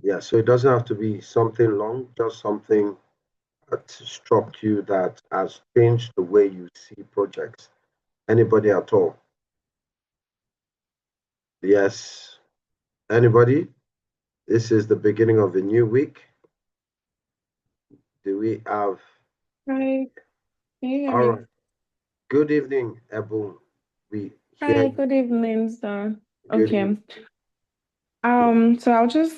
Yeah, so it doesn't have to be something long, just something that struck you that has changed the way you see projects. Anybody at all? Yes. Anybody? This is the beginning of a new week. Do we have? Hi, can you hear All me? right. Good evening, Ebu. We hear Hi, you. good evening, sir. Good evening. Okay. So I'll just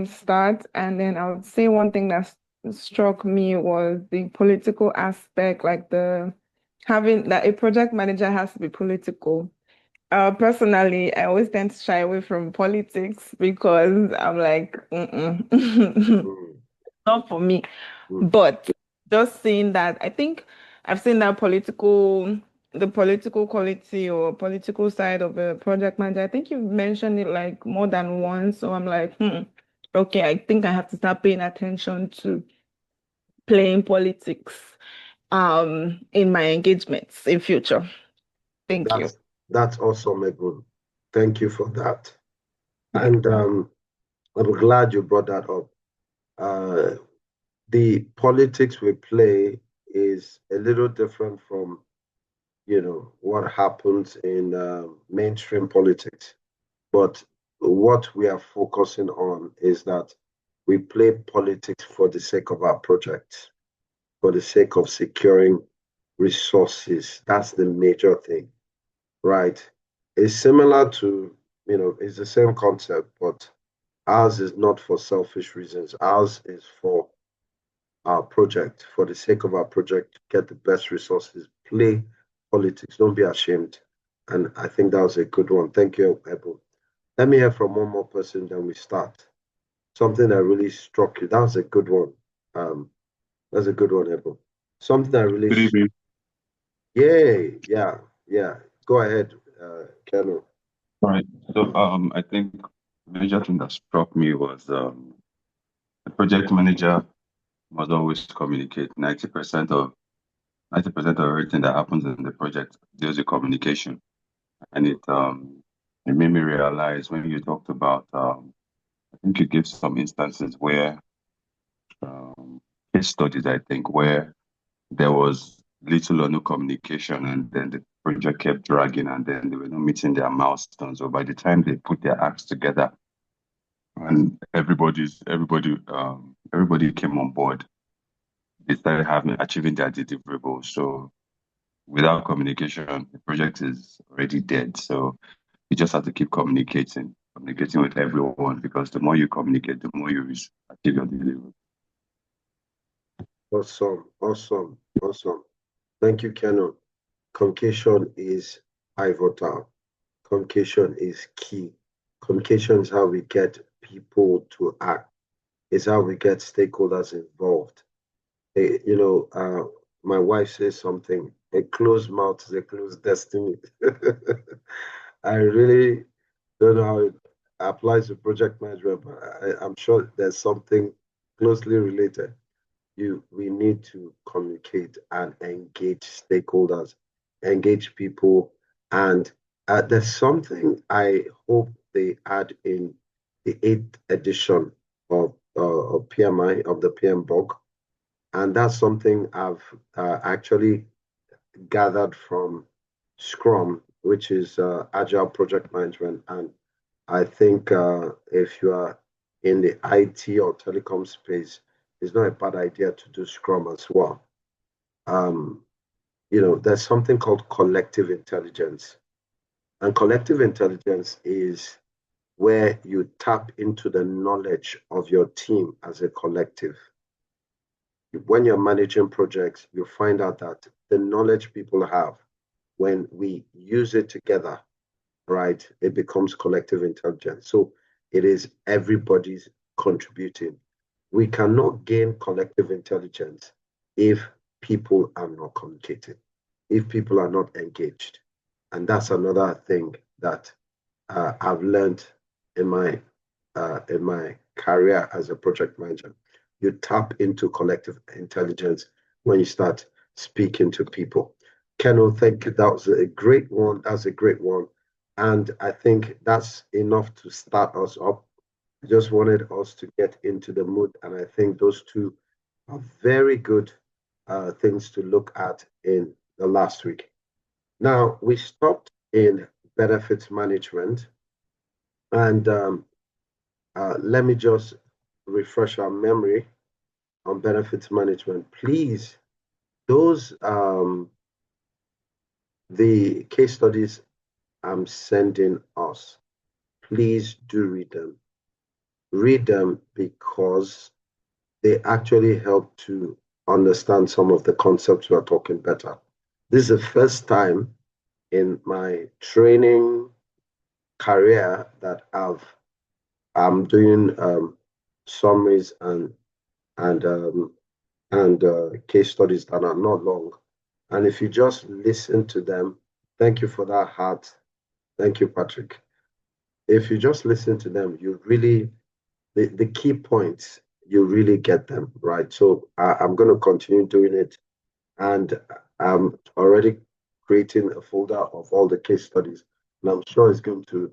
start and then I would say one thing that struck me was the political aspect, like the having that a project manager has to be political. Personally, I always tend to shy away from politics because I'm like, Mm, not for me. mm. But just seeing that, I think I've seen that the political quality or political side of a project manager. I think you've mentioned it like more than once. So I'm like, okay, I think I have to start paying attention to playing politics in my engagements in future. Thank you. That's that's awesome, Ebu. Thank you for that. And I'm glad you brought that up. Uh, the politics we play is a little different from, what happens in mainstream politics. But what we are focusing on is that we play politics for the sake of our project, for the sake of securing resources. That's the major thing, right? It's similar to, it's the same concept, but ours is not for selfish reasons. Ours is for our project, for the sake of our project, get the best resources, play politics, don't be ashamed. And I think that was a good one. Thank you, Apple. Let me hear from one more person, then we start. Something that really struck you. That was a good one. Um, that's a good one, Apple. Something that really, Good evening. yay, yeah, yeah. Go ahead, Kennel. All right. So I think the major thing that struck me was the project manager must always communicate. 90% of everything that happens in the project deals with communication. And it made me realize when you talked about I think you gave some instances where case studies, I think, where there was little or no communication, and then the project kept dragging, and then they were not meeting their milestones. So by the time they put their acts together, and everybody came on board, they started having achieving their deliverables. So without communication, the project is already dead. So you just have to keep communicating with everyone, because the more you communicate, the more you achieve your delivery. Awesome, awesome, awesome. Thank you, Kennel. Communication is pivotal. Communication is key. Communication is how we get people to act. It's how we get stakeholders involved. My wife says something, a closed mouth is a closed destiny. I really don't know how it applies to project management, but I'm sure there's something closely related. We need to communicate and engage stakeholders, engage people, and there's something I hope they add in the eighth edition of PMI of the PMBOK, and that's something I've actually gathered from Scrum, which is Agile Project Management. And I think if you are in the IT or telecom space, it's not a bad idea to do Scrum as well. Um, there's something called collective intelligence. And collective intelligence is where you tap into the knowledge of your team as a collective. When you're managing projects, you find out that the knowledge people have, when we use it together, right, it becomes collective intelligence. So it is everybody's contributing. We cannot gain collective intelligence if people are not communicating, if people are not engaged. And that's another thing that I've learned in my career as a project manager. You tap into collective intelligence when you start speaking to people. Kennel, thank you. That was a great one. That's a great one. And I think that's enough to start us up. I just wanted us to get into the mood, and I think those two are very good things to look at in the last week. Now, we stopped in benefits management, and let me just refresh our memory on benefits management. Please, those the case studies I'm sending us, please do read them. Read them because they actually help to understand some of the concepts we're talking better. This is the first time in my training career that I'm doing summaries and case studies that are not long. And if you just listen to them, thank you for that heart. Thank you, Patrick. If you just listen to them, you really, the key points, you really get them, right? So I'm going to continue doing it. And I'm already creating a folder of all the case studies. And I'm sure it's going to,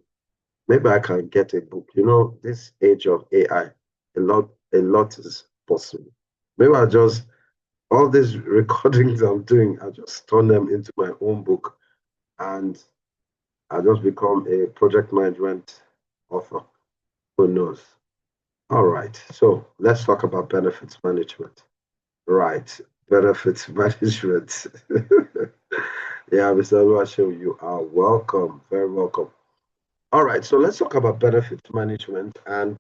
maybe I can get a book. You know, this age of AI, a lot is possible. Maybe I just, all these recordings I'm doing, I just turn them into my own book and I just become a project management author. Who knows? All right. So let's talk about benefits management. Right. Benefits management. Yeah, Mr. Oluwaseun, you are welcome. Very welcome. All right. So let's talk about benefits management and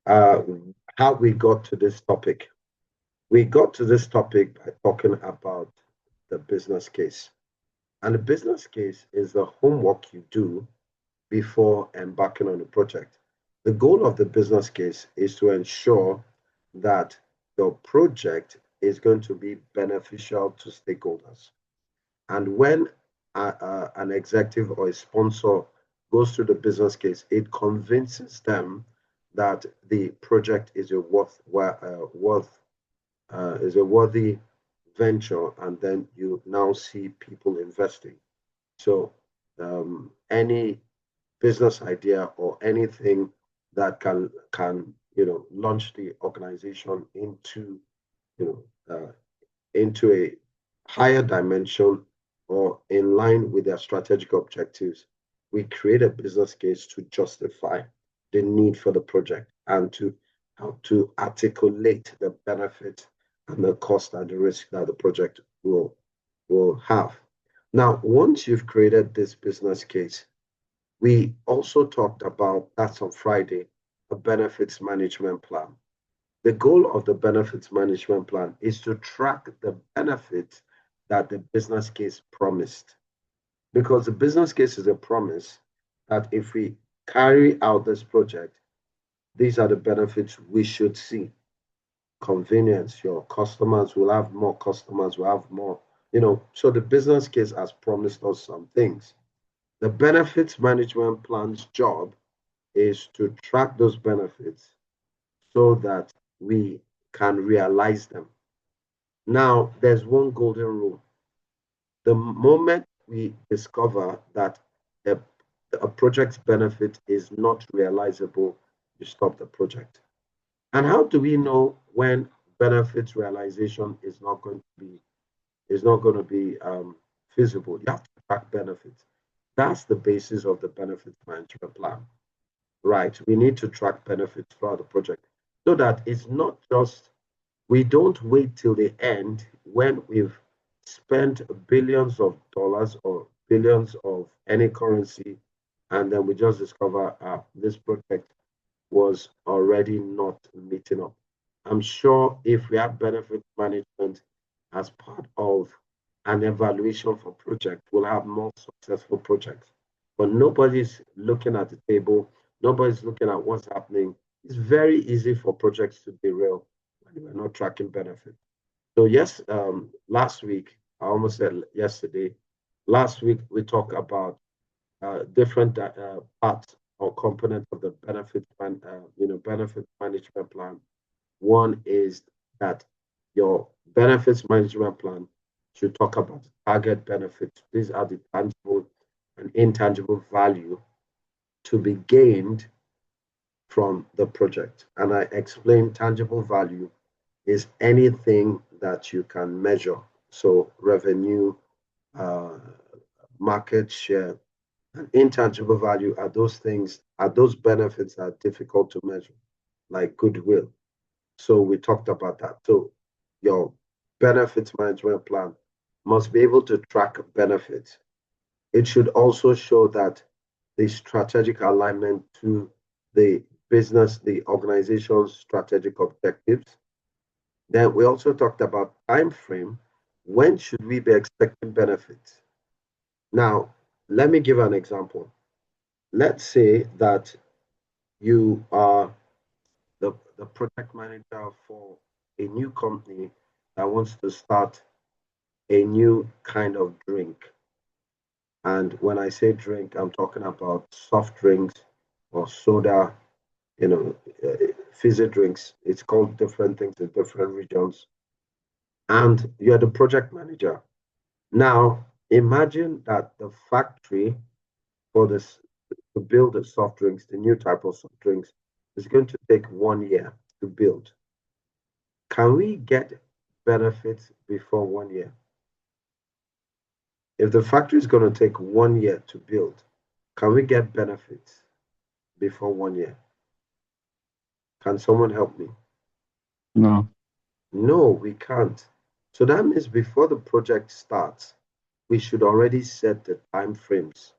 how we got to this topic. We got to this topic by talking about the business case. And the business case is the homework you do before embarking on the project. The goal of the business case is to ensure that the project is going to be beneficial to stakeholders. And when an executive or a sponsor goes through the business case, it convinces them that the project is a worthy venture, and then you now see people investing. So any business idea or anything that can launch the organization into into a higher dimension or in line with their strategic objectives, we create a business case to justify the need for the project and to how to articulate the benefit and the cost and the risk that the project will have. Now, once you've created this business case, we also talked about, that's on Friday, a benefits management plan. The goal of the benefits management plan is to track the benefits that the business case promised. Because the business case is a promise that if we carry out this project, these are the benefits we should see. Convenience, your customers will have more customers, will have more, so the business case has promised us some things. The benefits management plan's job is to track those benefits so that we can realize them. Now, there's one golden rule. The moment we discover that a project's benefit is not realizable, you stop the project. And how do we know when benefits realization is not going to be feasible? You have to track benefits. That's the basis of the benefits management plan, right? We need to track benefits throughout the project so that it's not just, we don't wait till the end when we've spent billions of dollars or billions of any currency, and then we just discover this project was already not meeting up. I'm sure if we have benefit management as part of an evaluation for project, we'll have more successful projects. But nobody's looking at the table, nobody's looking at what's happening. It's very easy for projects to derail when we're not tracking benefit. So yes, last week, I almost said yesterday, last week we talked about different parts or components of the benefit management plan. One is that your benefits management plan should talk about target benefits. These are the tangible and intangible value to be gained from the project. And I explained tangible value is anything that you can measure. So revenue, uh, market share, and intangible value are those things, are those benefits that are difficult to measure, like goodwill. So we talked about that. So your benefits management plan must be able to track benefits. It should also show that the strategic alignment to the business, the organization's strategic objectives. Then we also talked about time frame. When should we be expecting benefits? Now, let me give an example. Let's say that you are the project manager for a new company that wants to start a new kind of drink. And when I say drink, I'm talking about soft drinks or soda, you know, fizzy drinks. It's called different things in different regions. And you're the project manager. Now, imagine that the factory for this to build the soft drinks, the new type of soft drinks, is going to take 1 year to build. Can we get benefits before 1 year? If the factory is going to take 1 year to build, can we get benefits before 1 year? Can someone help me? No. No, we can't. So that means before the project starts, we should already set the time frames.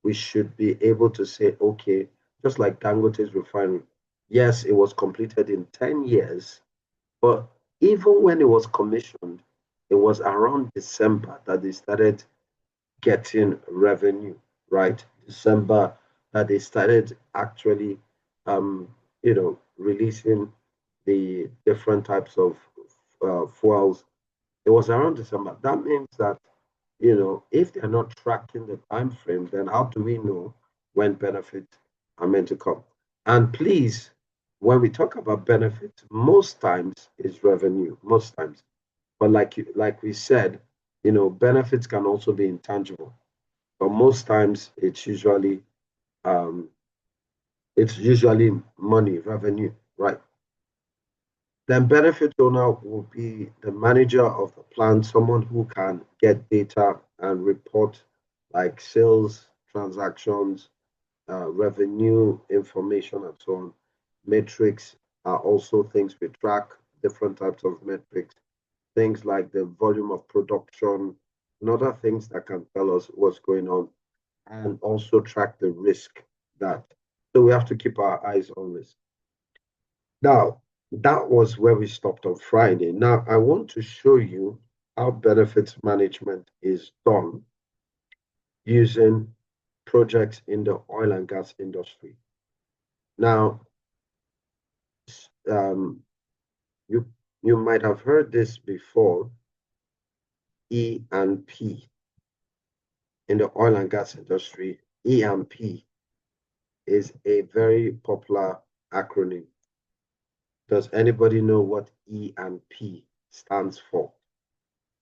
We should be able to say, okay, just like Dangote's refinery, yes, it was completed in 10 years, but even when it was commissioned, it was around December that they started getting revenue, right? December that they started actually, releasing the different types of fuels. It was around December. That means that, if they're not tracking the time frame, then how do we know when benefits are meant to come? And please, when we talk about benefits, most times is revenue, most times. But like we said, benefits can also be intangible. But most times um, it's usually money, revenue, right? Then benefit owner will be the manager of the plant, someone who can get data and report like sales, transactions, revenue information, and so on. Metrics are also things we track, different types of metrics, things like the volume of production, and other things that can tell us what's going on, and also track the risk that. So we have to keep our eyes on this. Now, that was where we stopped on Friday. Now, I want to show you how benefits management is done using projects in the oil and gas industry. Now, you might have heard this before, E&P. In the oil and gas industry, E&P is a very popular acronym. Does anybody know what E&P stands for?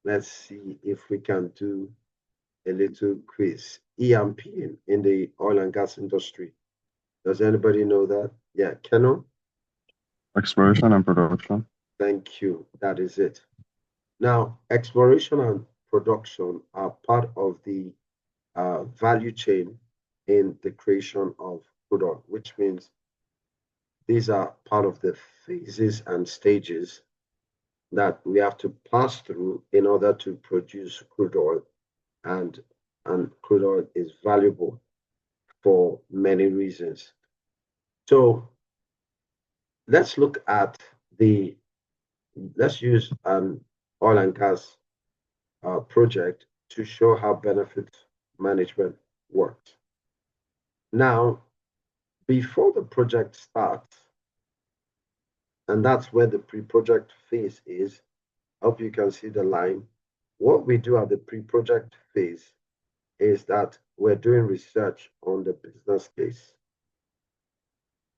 Let's see if we can do a little quiz. E&P in the oil and gas industry. Does anybody know that? Yeah, Keno? Exploration and production. Thank you. That is it. Now, exploration and production are part of the value chain in the creation of crude oil, which means these are part of the phases and stages that we have to pass through in order to produce crude oil. And crude oil is valuable for many reasons. So let's look at let's use an oil and gas project to show how benefit management works. Now, before the project starts, and that's where the pre-project phase is, I hope you can see the line. What we do at the pre-project phase is that we're doing research on the business case,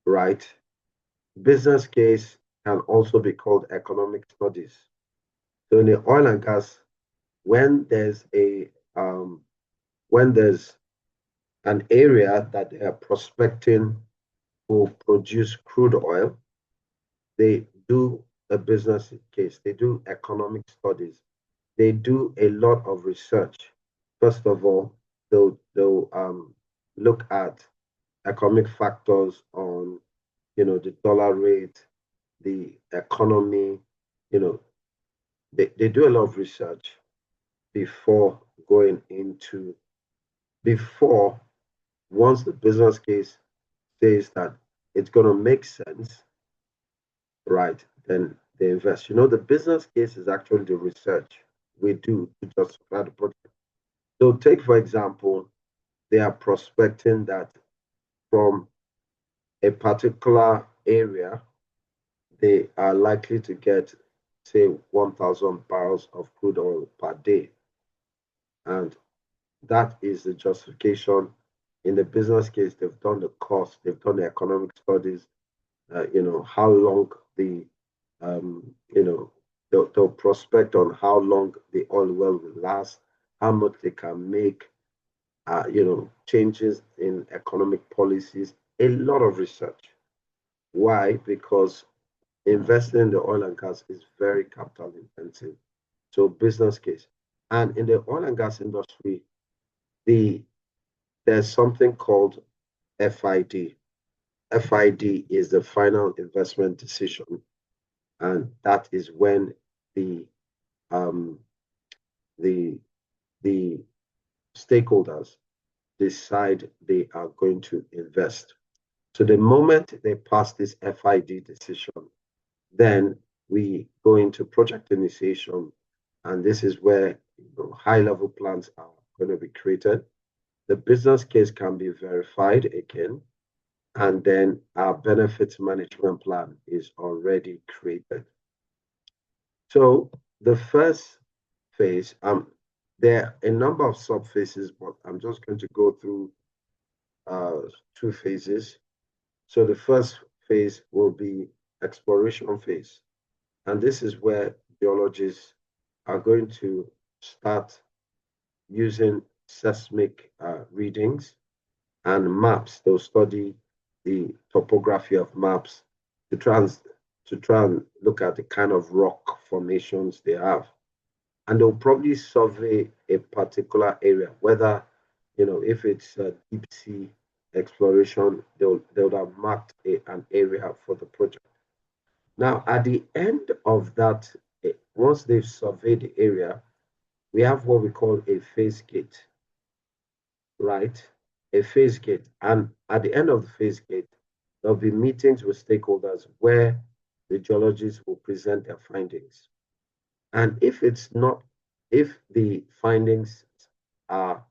right? Business case can also be called economic studies. So in the oil and gas, when there's an area that they are prospecting will produce crude oil. They do a business case, they do economic studies, they do a lot of research. First of all, they'll look at economic factors on, the dollar rate, the economy, they do a lot of research before going into, before, once the business case says that it's going to make sense, right, then they invest. The business case is actually the research we do to justify the project. So take, for example, they are prospecting that from a particular area, they are likely to get, say, 1,000 barrels of crude oil per day. And that is the justification. In the business case, they've done the cost, they've done the economic studies, how long they'll prospect on how long the oil well will last, how much they can make, changes in economic policies, a lot of research. Why? Because investing in the oil and gas is very capital intensive. So business case. And in the oil and gas industry, there's something called FID. FID is the final investment decision, and that is when the stakeholders decide they are going to invest. So the moment they pass this FID decision, then we go into project initiation, and this is where high-level plans are going to be created. The business case can be verified again, and then our benefits management plan is already created. So the first phase, there are a number of sub-phases, but I'm just going to go through 2 phases. So the first phase will be exploration phase. And this is where geologists are going to start using seismic readings and maps. They'll study the topography of maps to try and look at the kind of rock formations they have. And they'll probably survey a particular area, whether, if it's a deep sea exploration, they'll have marked an area for the project. Now, at the end of that, once they've surveyed the area, we have what we call a phase gate, right? A phase gate. And at the end of the phase gate, there'll be meetings with stakeholders where the geologists will present their findings. And if the findings are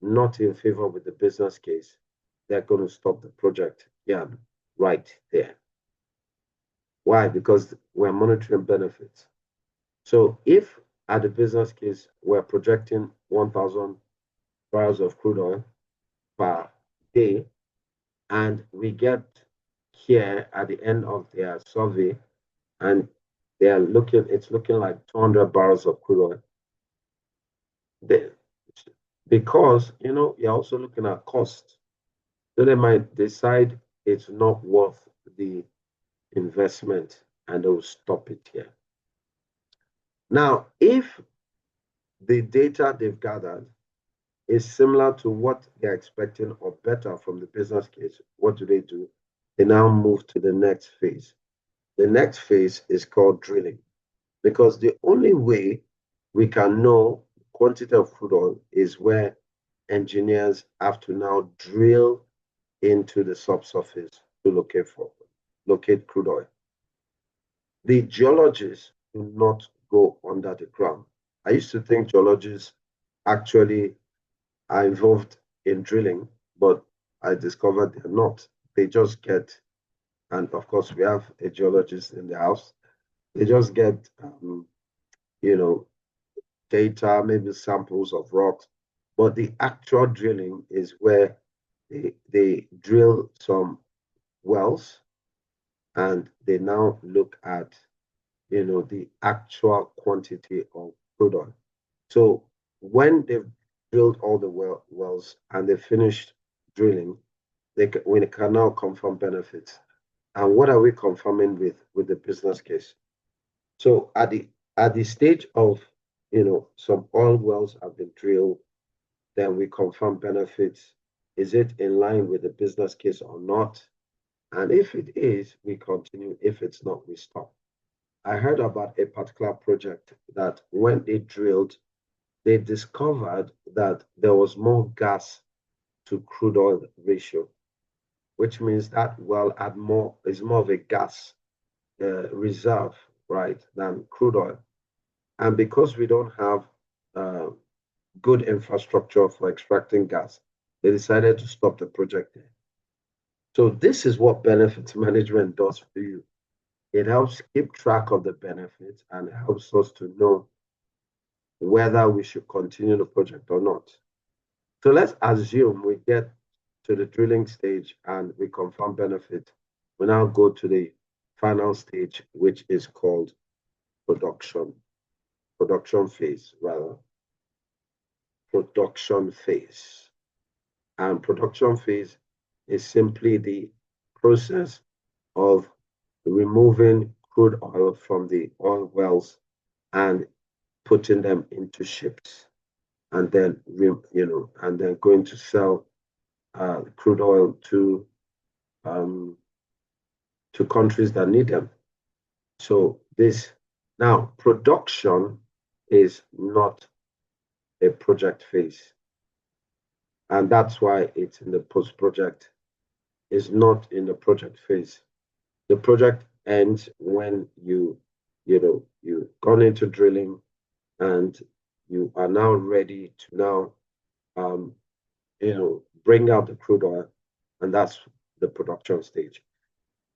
not in favor with the business case, they're going to stop the project right there. Why? Because we're monitoring benefits. So if at the business case, we're projecting 1,000 barrels of crude oil per day, and we get here at the end of their survey, and it's looking like 200 barrels of crude oil. Because, you're also looking at cost. So they might decide it's not worth the investment, and they'll stop it here. Now, if the data they've gathered is similar to what they're expecting or better from the business case, what do? They now move to the next phase. The next phase is called drilling, because the only way we can know quantity of crude oil is where engineers have to now drill into the subsurface to locate crude oil. The geologists do not go under the ground. I used to think geologists actually are involved in drilling, but I discovered they're not. They just get, and of course we have a geologist in the house, they just get, data, maybe samples of rocks, but the actual drilling is where they drill some wells, and they now look at, the actual quantity of crude oil. So when they've drilled all the wells and they finished drilling, we can now confirm benefits. And what are we confirming with the business case? So at the stage of, some oil wells have been drilled, then we confirm benefits. Is it in line with the business case or not? And if it is, we continue. If it's not, we stop. I heard about a particular project that when they drilled, they discovered that there was more gas to crude oil ratio, which means that well is more of a gas reserve, right, than crude oil. And because we don't have uh, good infrastructure for extracting gas, they decided to stop the project there. So this is what benefits management does for you. It helps keep track of the benefits and helps us to know whether we should continue the project or not. So let's assume we get to the drilling stage and we confirm benefit. We now go to the final stage, which is called production phase, rather. Production phase. And production phase is simply the process of removing crude oil from the oil wells and putting them into ships, and then and then going to sell crude oil to countries that need them. So this now production is not a project phase, and that's why it's in the post-project. It's not in the project phase. The project ends when you've gone into drilling and you are now ready to now bring out the crude oil, and that's the production stage.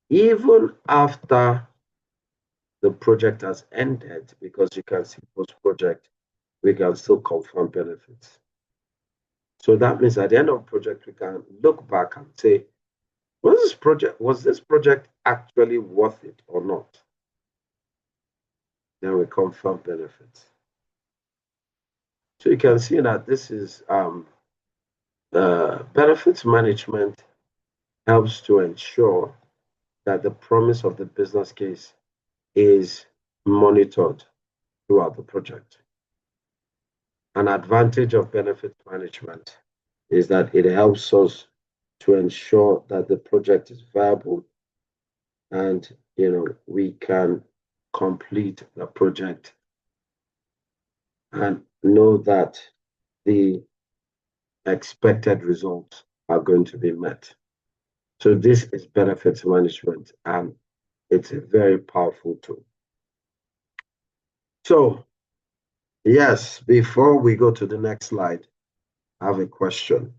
Even after the project has ended, because you can see post-project, we can still confirm benefits. So that means at the end of the project, we can look back and say, was this project actually worth it or not? Then we confirm benefits. So you can see that this is benefits management helps to ensure that the promise of the business case is monitored throughout the project. An advantage of benefits management is that it helps us to ensure that the project is viable and we can complete the project and know that the expected results are going to be met. So this is benefits management, and it's a very powerful tool. So yes, before we go to the next slide, I have a question.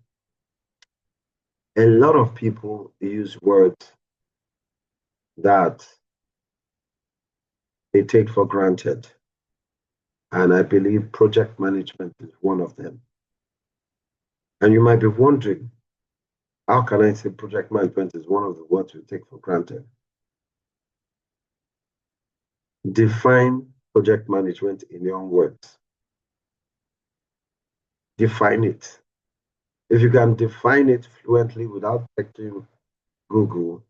A lot of people use words that they take for granted, and I believe project management is one of them. And you might be wondering, how can I say project management is one of the words we take for granted? Define project management in your own words. Define it. If you can define it fluently without checking Google,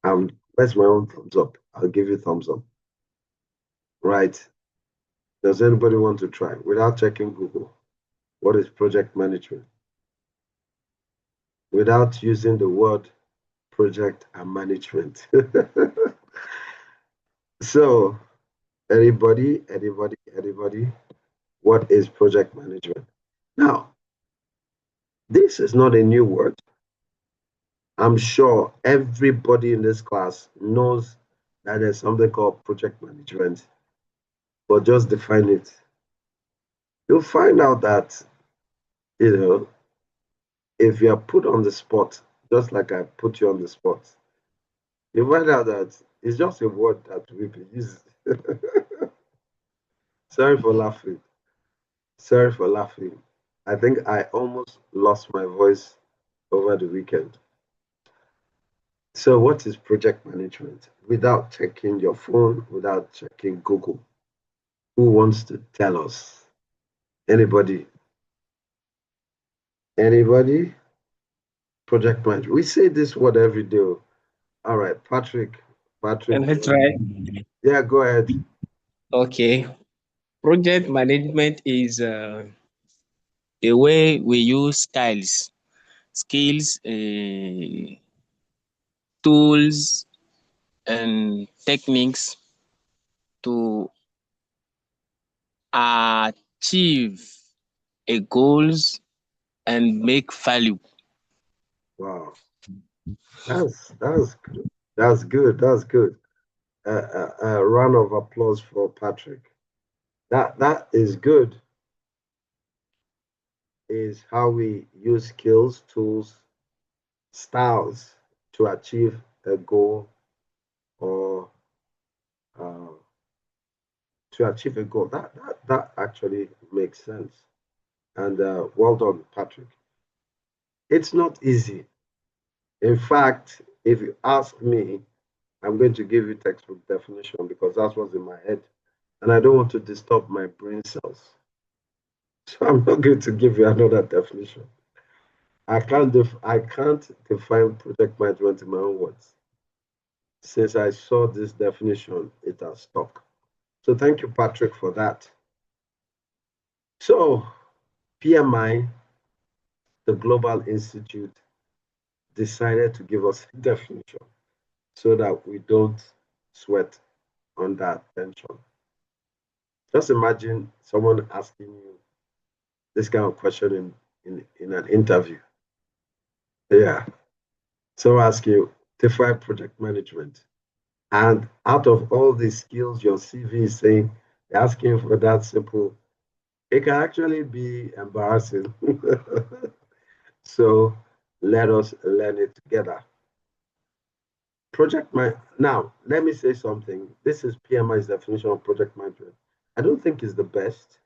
where's my own thumbs up? I'll give you thumbs up. Right? Does anybody want to try without checking Google? What is project management? Without using the word project and management. So, anybody, what is project management? Now, this is not a new word. I'm sure everybody in this class knows that there's something called project management, but just define it. You'll find out that, if you are put on the spot, just like I put you on the spot, you find out that it's just a word that we've been using. Sorry for laughing. Sorry for laughing. I think I almost lost my voice over the weekend. So what is project management? Without checking your phone, without checking Google, who wants to tell us? Anybody? Anybody? Project management. We say this word every day. All right, Patrick. Can I try? Yeah, go ahead. Okay. Project management is the way we use skills, tools, and techniques to achieve a goals and make value. Wow, that's good. That's good. That's good. A round of applause for Patrick. That is good. Is how we use skills, tools, styles to achieve a goal or uh, to achieve a goal. That actually makes sense. And well done, Patrick. It's not easy. In fact, if you ask me, I'm going to give you textbook definition because that's what's in my head. And I don't want to disturb my brain cells. So I'm not going to give you another definition. I can't define project management in my own words. Since I saw this definition, it has stuck. So thank you, Patrick, for that. So PMI, the Global Institute, decided to give us a definition so that we don't sweat under tension. Just imagine someone asking you this kind of question in an interview. Yeah. So ask you, define project management. And out of all the skills your CV is saying, asking for that simple, it can actually be embarrassing. So let us learn it together. Now, let me say something. This is PMI's definition of project management. I don't think it's the best.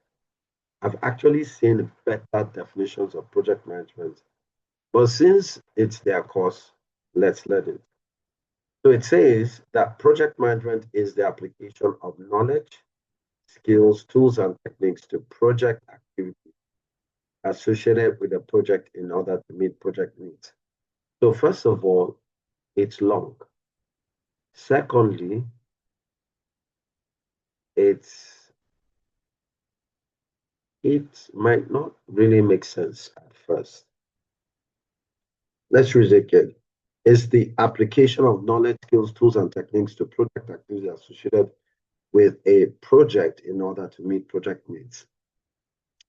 I've actually seen better definitions of project management. But since it's their course, let's learn it. So it says that project management is the application of knowledge, skills, tools, and techniques to project activities associated with a project in order to meet project needs. So first of all, it's long. Secondly, it might not really make sense at first. Let's read it again. It's the application of knowledge, skills, tools, and techniques to project activities associated with a project in order to meet project needs.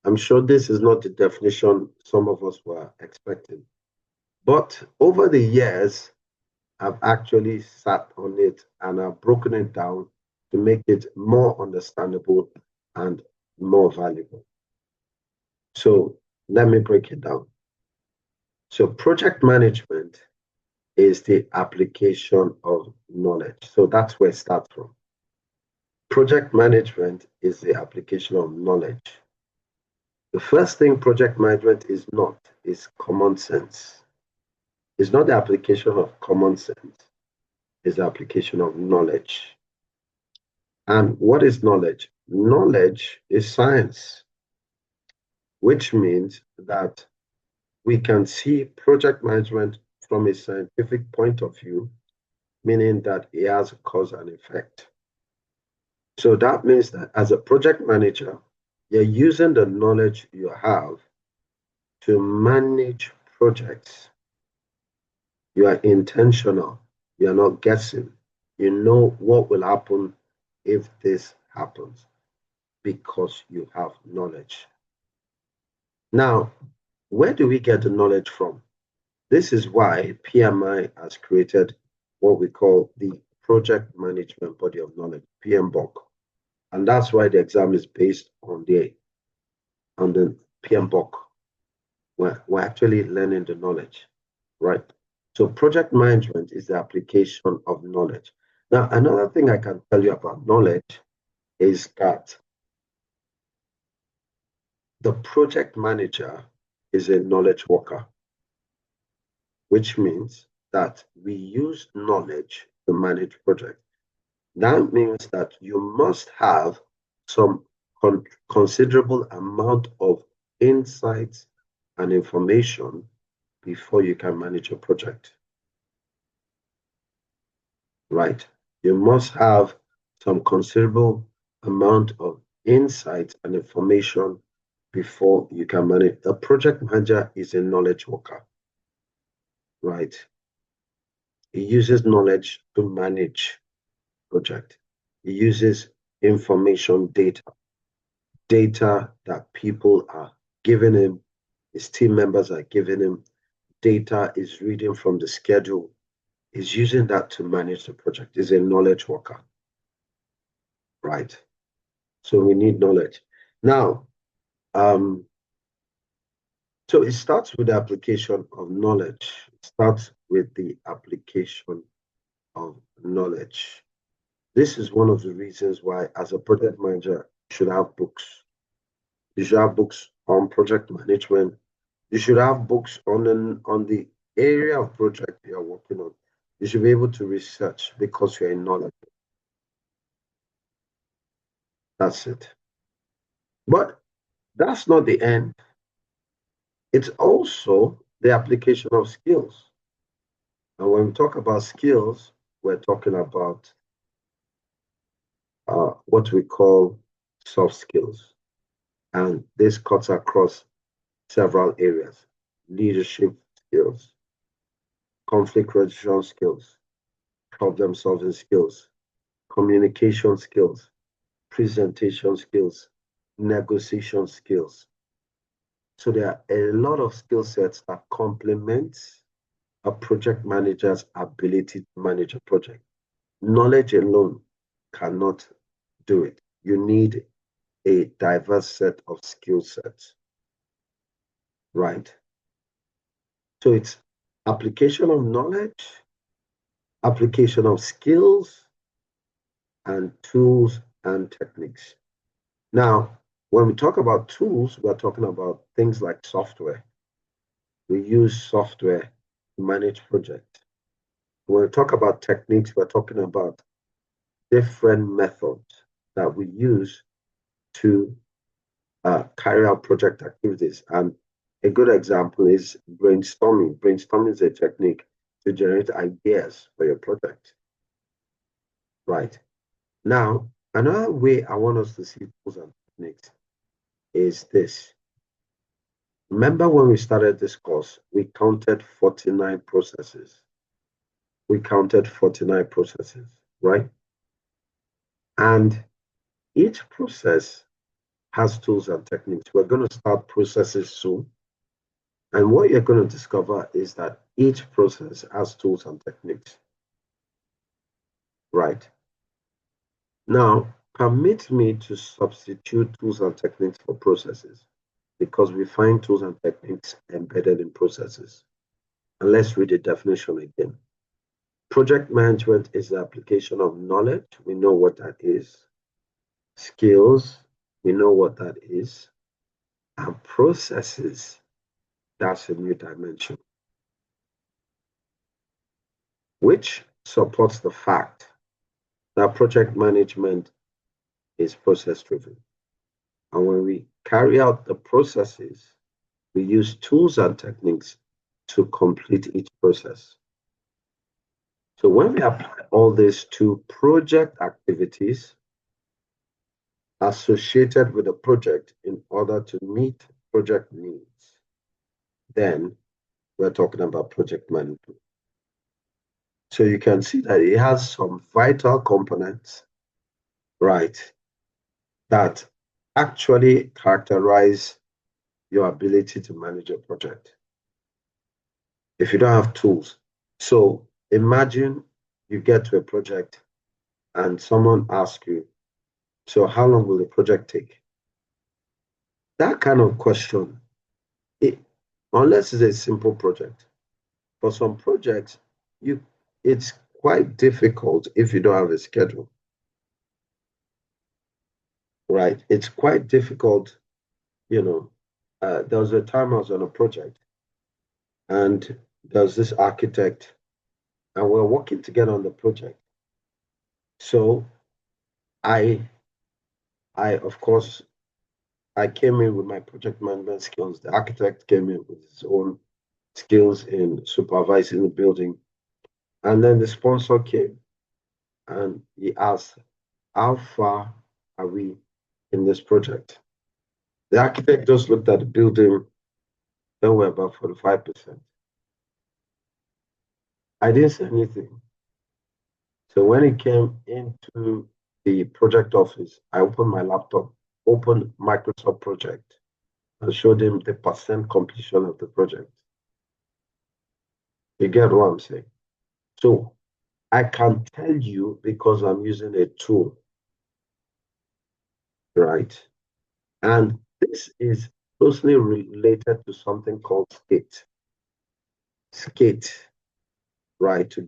I'm sure this is not the definition some of us were expecting. But over the years, I've actually sat on it and I've broken it down to make it more understandable and more valuable. So let me break it down. So project management is the application of knowledge. So that's where it starts from. Project management is the application of knowledge. The first thing project management is not is common sense. It's not the application of common sense. It's the application of knowledge. And what is knowledge? Knowledge is science, which means that we can see project management from a scientific point of view, meaning that it has a cause and effect. So that means that as a project manager, you're using the knowledge you have to manage projects. You are intentional. You're not guessing. You know what will happen if this happens because you have knowledge. Now, where do we get the knowledge from? This is why PMI has created what we call the Project Management Body of Knowledge, PMBOK. And that's why the exam is based on the PMBOK. We're actually learning the knowledge, right? So project management is the application of knowledge. Now, another thing I can tell you about knowledge is that the project manager is a knowledge worker, which means that we use knowledge to manage projects. That means that you must have some considerable amount of insights and information before you can manage a project. Right? You must have some considerable amount of insight and information before you can manage. A project manager is a knowledge worker, right? He uses knowledge to manage project. He uses information data that people are giving him, his team members are giving him, data is reading from the schedule. He's using that to manage the project. He's a knowledge worker, right? So we need knowledge. Now, so it starts with the application of knowledge. It starts with the application of knowledge. This is one of the reasons why, as a project manager, you should have books. You should have books on project management. You should have books on the area of project you're working on. You should be able to research because you're in knowledge. That's it. But that's not the end. It's also the application of skills. And when we talk about skills, we're talking about what we call soft skills. And this cuts across several areas: leadership skills, conflict resolution skills, problem solving skills, communication skills, presentation skills, negotiation skills. So there are a lot of skill sets that complement a project manager's ability to manage a project. Knowledge alone cannot do it. You need a diverse set of skill sets, right? So it's application of knowledge, application of skills, and tools and techniques. Now, when we talk about tools, we're talking about things like software. We use software to manage projects. When we talk about techniques, we're talking about different methods that we use to carry out project activities. And a good example is brainstorming. Brainstorming is a technique to generate ideas for your project. Right. Now, another way I want us to see tools and techniques is this. Remember when we started this course, we counted 49 processes. We counted 49 processes, right? And each process has tools and techniques. We're going to start processes soon. And what you're going to discover is that each process has tools and techniques, right? Now, permit me to substitute tools and techniques for processes because we find tools and techniques embedded in processes. And let's read the definition again. Project management is the application of knowledge. We know what that is. Skills, we know what that is. And processes, that's a new dimension, which supports the fact that project management is process-driven. And when we carry out the processes, we use tools and techniques to complete each process. So when we apply all this to project activities associated with a project in order to meet project needs, then we're talking about project management. So you can see that it has some vital components, right, that actually characterize your ability to manage a project. If you don't have tools, so imagine you get to a project and someone asks you, so how long will the project take? That kind of question, unless it's a simple project, for some projects, it's quite difficult if you don't have a schedule, right? It's quite difficult, you know. There was a time I was on a project and there's this architect and we're working together on the project. So I of course, I came in with my project management skills. The architect came in with his own skills in supervising the building. And then the sponsor came and he asked, how far are we in this project? The architect just looked at the building, then we're about 45%. I didn't say anything. So when he came into the project office, I opened my laptop, opened Microsoft Project, and showed him the percent completion of the project. You get what I'm saying? So I can tell you because I'm using a tool, right? And this is closely related to something called SCATE. SCATE, right? To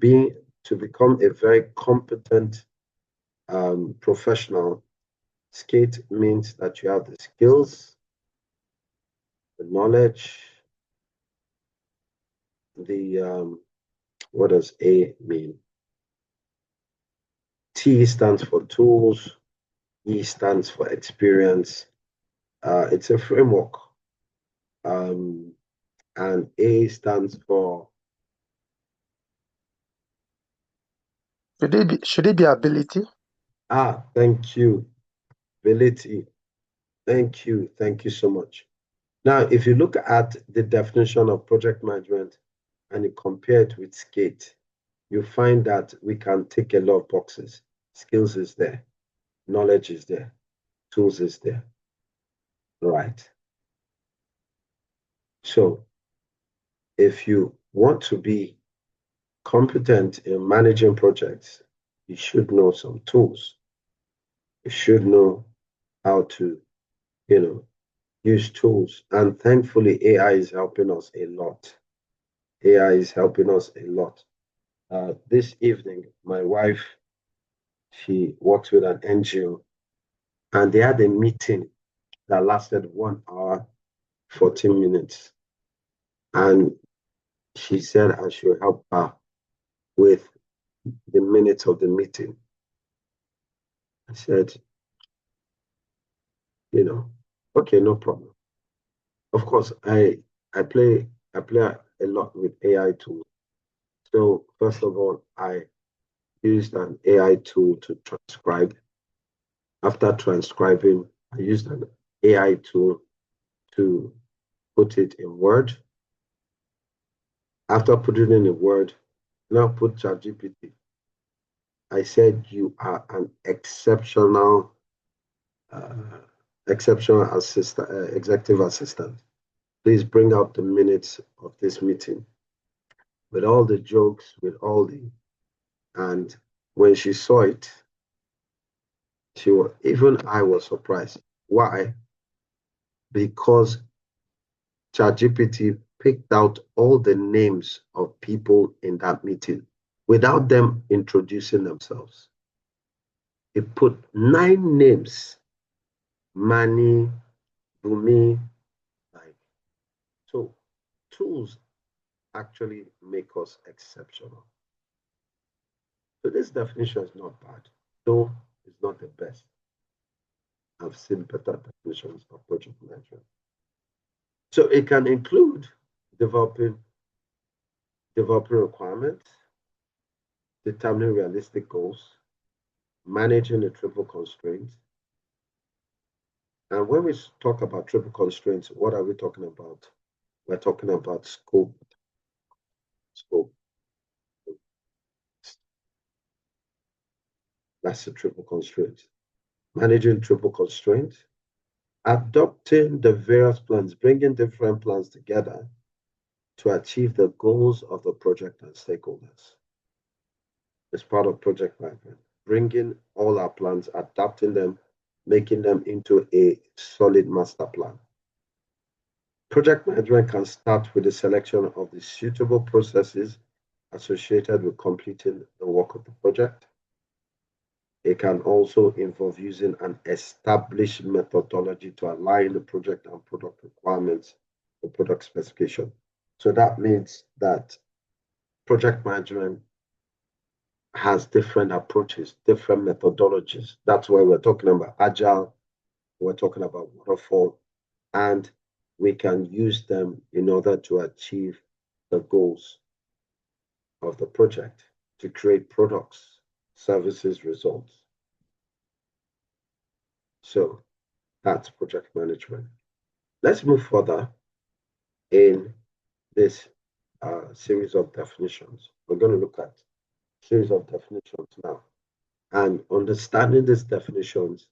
become a very competent professional, SCATE means that you have the skills, the knowledge, what does A mean? T stands for tools, E stands for experience. It's a framework. And A stands for Should it be ability? Thank you. Ability. Thank you so much. Now, if you look at the definition of project management and you compare it with SCATE, you find that we can tick a lot of boxes. Skills is there, knowledge is there, tools is there, right? So if you want to be competent in managing projects, you should know some tools. You should know how to, use tools. And thankfully, AI is helping us a lot. AI is helping us a lot. This evening, my wife, she works with an NGO, and they had a meeting that lasted 1 hour, 14 minutes. And she said I should help her with the minutes of the meeting. I said, okay, no problem. Of course, I play a lot with AI tools. So first of all, I used an AI tool to transcribe. After transcribing, I used an AI tool to put it in Word. After putting it in Word, now put ChatGPT. I said, you are an exceptional assistant, executive assistant. Please bring out the minutes of this meeting with all the jokes, and when she saw it, even I was surprised. Why? Because ChatGPT picked out all the names of people in that meeting without them introducing themselves. It put 9 names: Mani, Bumi. So tools actually make us exceptional. So this definition is not bad, though it's not the best. I've seen better definitions of project management. So it can include developing requirements, determining realistic goals, managing the triple constraints. And when we talk about triple constraints, what are we talking about? We're talking about scope. That's the triple constraint. Managing triple constraints, adopting the various plans, bringing different plans together to achieve the goals of the project and stakeholders. It's part of project management, bringing all our plans, adapting them, making them into a solid master plan. Project management can start with the selection of the suitable processes associated with completing the work of the project. It can also involve using an established methodology to align the project and product requirements for product specification. So that means that project management has different approaches, different methodologies. That's why we're talking about Agile, we're talking about waterfall, and we can use them in order to achieve the goals of the project to create products, services, results. So that's project management. Let's move further in this series of definitions. We're going to look at a series of definitions now. And understanding these definitions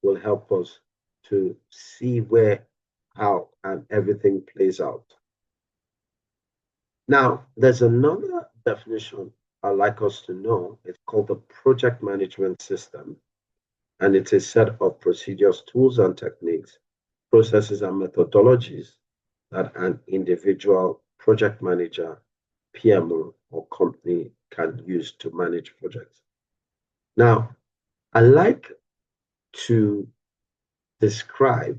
will help us to see where, how, and everything plays out. Now, there's another definition I'd like us to know. It's called the project management system. And it's a set of procedures, tools, and techniques, processes, and methodologies that an individual project manager, PMO, or company can use to manage projects. Now, I like to describe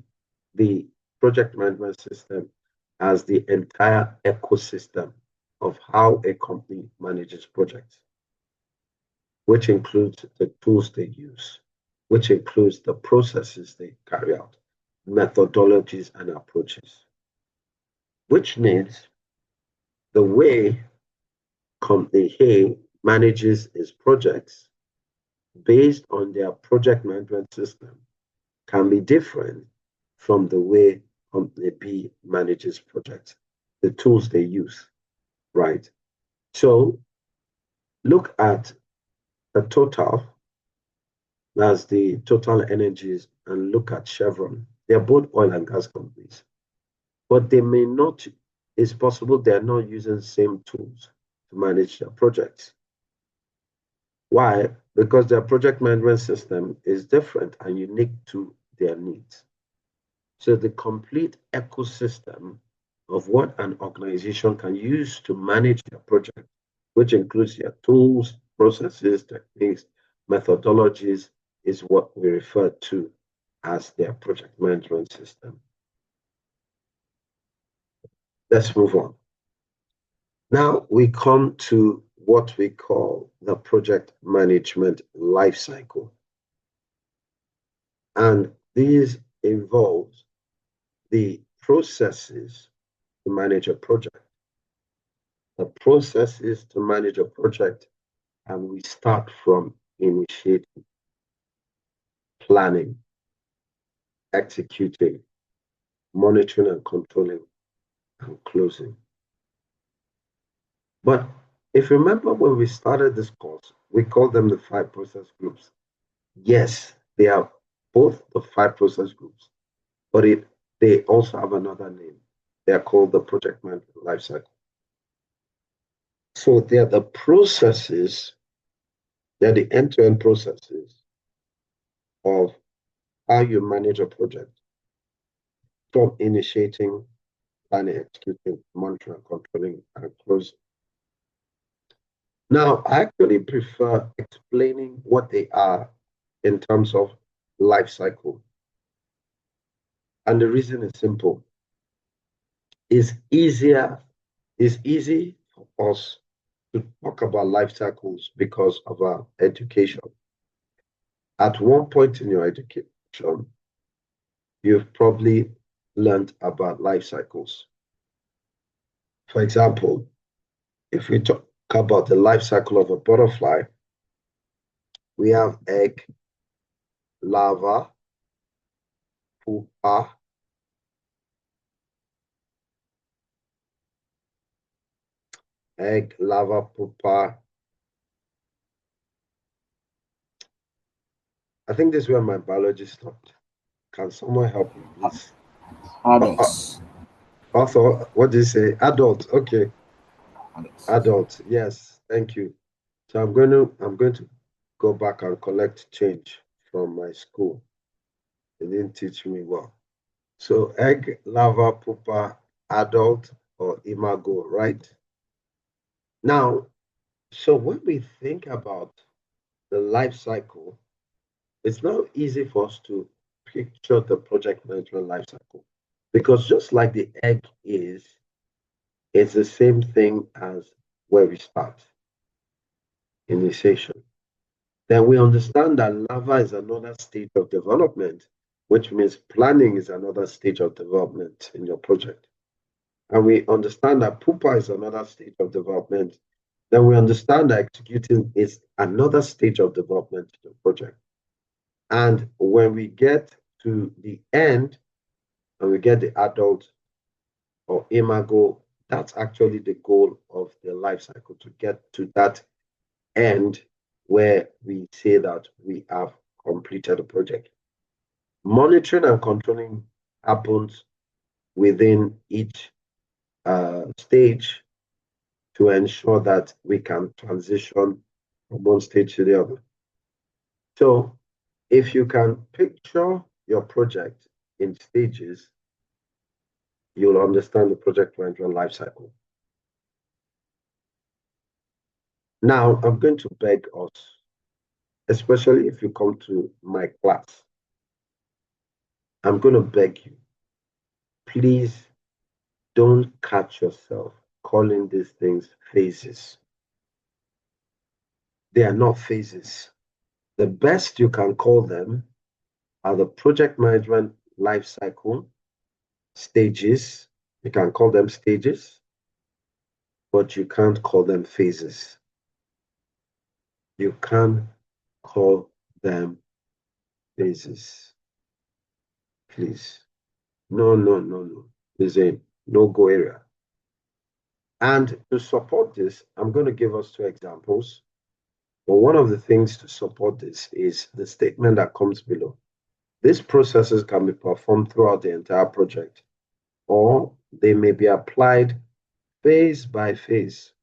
the project management system as the entire ecosystem of how a company manages projects, which includes the tools they use, which includes the processes they carry out, methodologies and approaches, which means the way company A manages its projects based on their project management system can be different from the way company B manages projects, the tools they use, right? So look at the total, that's the Total Energies, and look at Chevron. They're both oil and gas companies, but they may not, it's possible they're not using the same tools to manage their projects. Why? Because their project management system is different and unique to their needs. So the complete ecosystem of what an organization can use to manage their project, which includes their tools, processes, techniques, methodologies, is what we refer to as their project management system. Let's move on. Now we come to what we call the project management lifecycle. And these involve the processes to manage a project. The processes to manage a project, and we start from initiating, planning, executing, monitoring and controlling, and closing. But if you remember when we started this course, we called them the 5 process groups. Yes, they are both the 5 process groups, but they also have another name. They are called the project management lifecycle. So they are the processes, they're the end-to-end processes of how you manage a project, from initiating, planning, executing, monitoring, controlling, and closing. Now, I actually prefer explaining what they are in terms of life cycle. And the reason is simple. It's easy for us to talk about life cycles because of our education. At one point in your education, you've probably learned about life cycles. For example, if we talk about the life cycle of a butterfly, we have egg, larva, pupa, egg, larva, pupa. I think this is where my biology stopped. Can someone help me, please? Adults. Also, what do you say? Adult. Okay. Adult. Yes. Thank you. So I'm going to go back and collect change from my school. They didn't teach me well. So egg, larva, pupa, adult, or imago, right? Now, so when we think about the life cycle, it's not easy for us to picture the project management life cycle, because just like the egg is, it's the same thing as where we start, initiation. Then we understand that larva is another stage of development, which means planning is another stage of development in your project. and we understand that Pupa is another stage of development, then we understand that executing is another stage of development to the project. And when we get to the end and we get the adult or imago, that's actually the goal of the life cycle, to get to that end where we say that we have completed the project. Monitoring and controlling happens within each stage to ensure that we can transition from one stage to the other. So if you can picture your project in stages, you'll understand the project management life cycle. Now, I'm going to beg us, especially if you come to my class, I'm going to beg you, please don't catch yourself calling these things phases. They are not phases. The best you can call them are the project management life cycle stages. You can call them stages, but you can't call them phases. You can't call them phases. Please. No. There's a no-go area. And to support this, I'm going to give us 2 examples. But one of the things to support this is the statement that comes below. These processes can be performed throughout the entire project, or they may be applied phase by phase,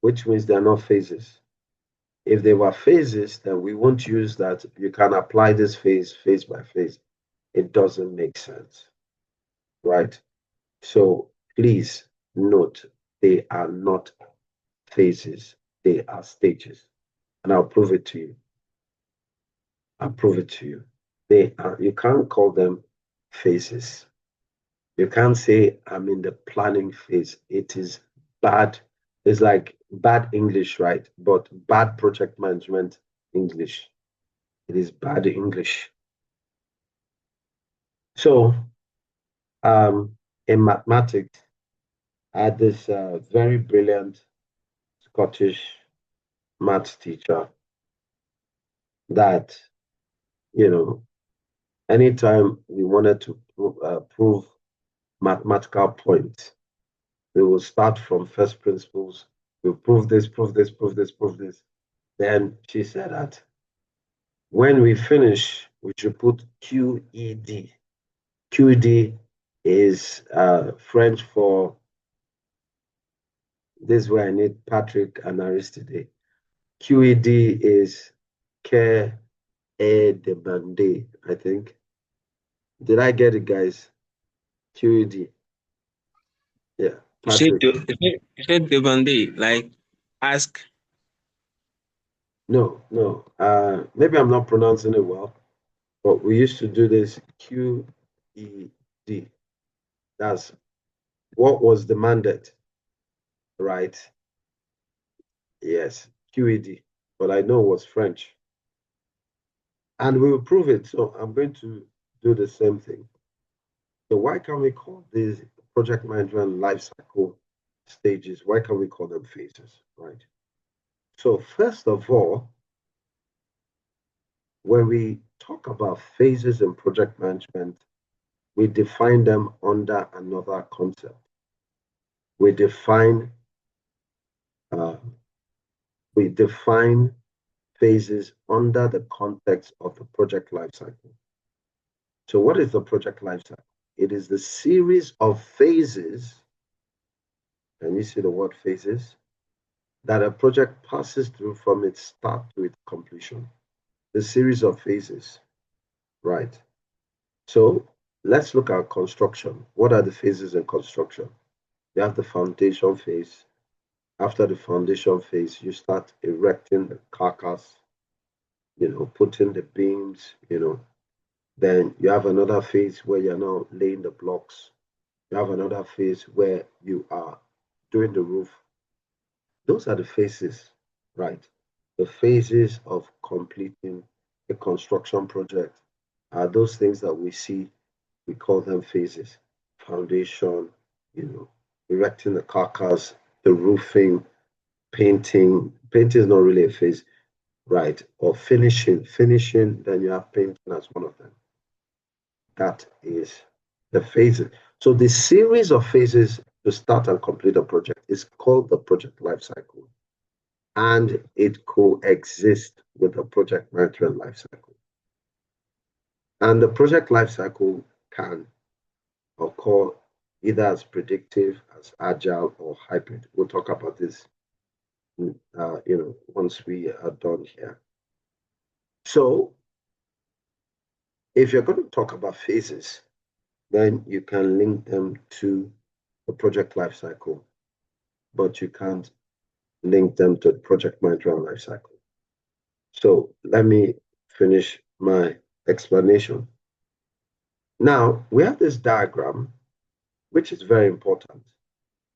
which means they're not phases. If they were phases, then we won't use that you can apply this phase by phase. It doesn't make sense, right? So please note, they are not phases, they are stages. And I'll prove it to you. I'll prove it to you. They are, you can't call them phases. You can't say I'm in the planning phase. It is bad. It's like bad English, right? But bad project management English. It is bad English. So, in mathematics, I had this very brilliant Scottish maths teacher that, anytime we wanted to prove mathematical points, we will start from first principles. We'll prove this. Then she said that when we finish, we should put QED. QED is French for, this is where I need Patrick and Aristide. QED is Care et Demandé, I think. Did I get it, guys? QED. Yeah. Patrick. You said Debande, like ask. No. Maybe I'm not pronouncing it well, but we used to do this QED. That's what was demanded, right? Yes, QED, but I know it was French. And we will prove it. So I'm going to do the same thing. So why can't we call these project management life cycle stages? Why can't we call them phases, right? So first of all, when we talk about phases in project management, we define them under another concept. We define phases under the context of the project lifecycle. So what is the project lifecycle? It is the series of phases, and you see the word phases, that a project passes through from its start to its completion. The series of phases, right? So let's look at construction. What are the phases in construction? You have the foundation phase. After the foundation phase, you start erecting the carcass, putting the beams, Then you have another phase where you're now laying the blocks. You have another phase where you are doing the roof. Those are the phases, right? The phases of completing a construction project are those things that we see, we call them phases. Foundation, erecting the carcass, the roofing, painting. Painting is not really a phase, right? Or finishing. Finishing, then you have painting as one of them. That is the phases. So the series of phases to start and complete a project is called the project life cycle. And it coexists with the project management life cycle. And the project life cycle can occur either as predictive, as agile, or hybrid. We'll talk about this, once we are done here. So, if you're going to talk about phases, then you can link them to the project life cycle, but you can't link them to the project management life cycle. So, let me finish my explanation. Now, we have this diagram, which is very important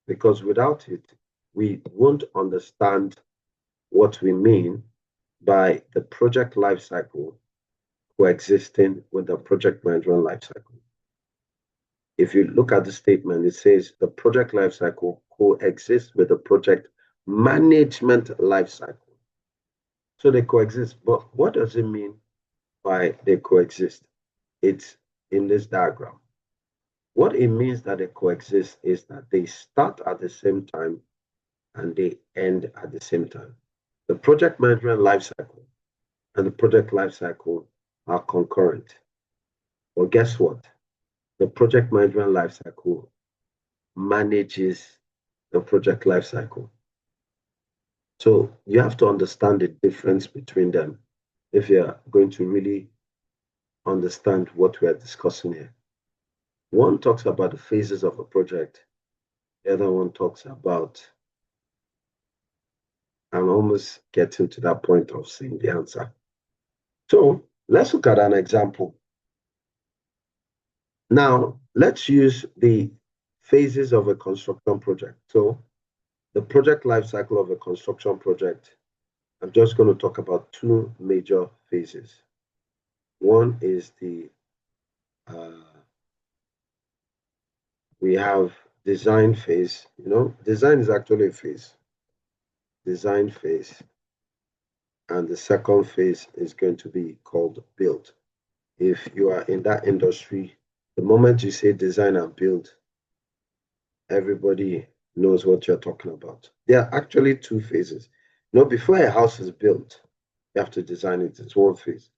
because without it, we won't understand what we mean by the project life cycle coexisting with the project management life cycle. If you look at the statement, it says the project life cycle coexists with the project management life cycle. So they coexist, but what does it mean by they coexist? It's in this diagram. What it means that they coexist is that they start at the same time and they end at the same time. The project management life cycle and the project life cycle are concurrent. Well, guess what? The project management life cycle manages the project life cycle. So you have to understand the difference between them if you're going to really understand what we're discussing here. One talks about the phases of a project. The other one talks about, I'm almost getting to that point of seeing the answer. So let's look at an example. Now, let's use the phases of a construction project. So the project life cycle of a construction project, I'm just going to talk about two major phases. One is we have design phase. Design is actually a phase. Design phase. And the second phase is going to be called build. If you are in that industry, the moment you say design and build, everybody knows what you're talking about. There are actually two phases. Before a house is built, you have to design it. It's one phase.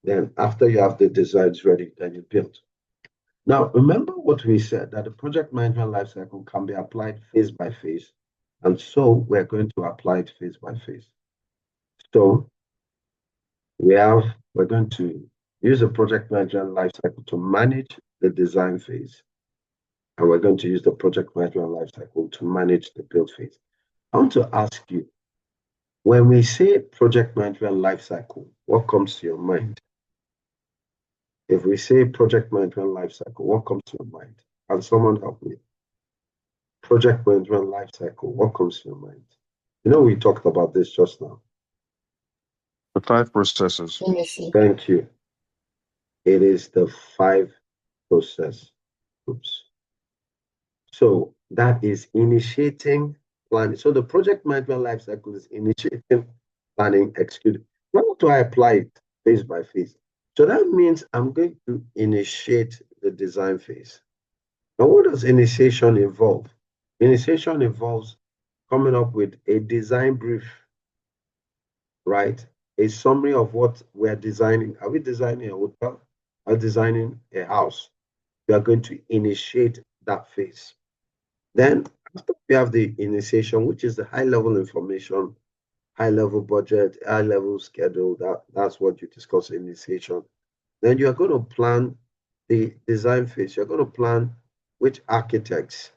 Then after you have the designs ready, then you build. Now, remember what we said, that the project management lifecycle can be applied phase by phase. And so we're going to apply it phase by phase. So we're going to use the project management lifecycle to manage the design phase. And we're going to use the project management lifecycle to manage the build phase. I want to ask you, when we say project management lifecycle, what comes to your mind? If we say project management lifecycle, what comes to your mind? Can someone help me? Project management lifecycle, what comes to your mind? We talked about this just now. The 5 processes. Thank you. It is the 5 process groups. So that is initiating, planning. So the project management lifecycle is initiating, planning, executing. How do I apply it phase by phase? So that means I'm going to initiate the design phase. Now, what does initiation involve? Initiation involves coming up with a design brief, right? A summary of what we're designing. Are we designing a hotel? Are we designing a house? We are going to initiate that phase. Then, after we have the initiation, which is the high-level information, high-level budget, high-level schedule, that's what you discuss in initiation. Then you are going to plan the design phase. You're going to plan which architects,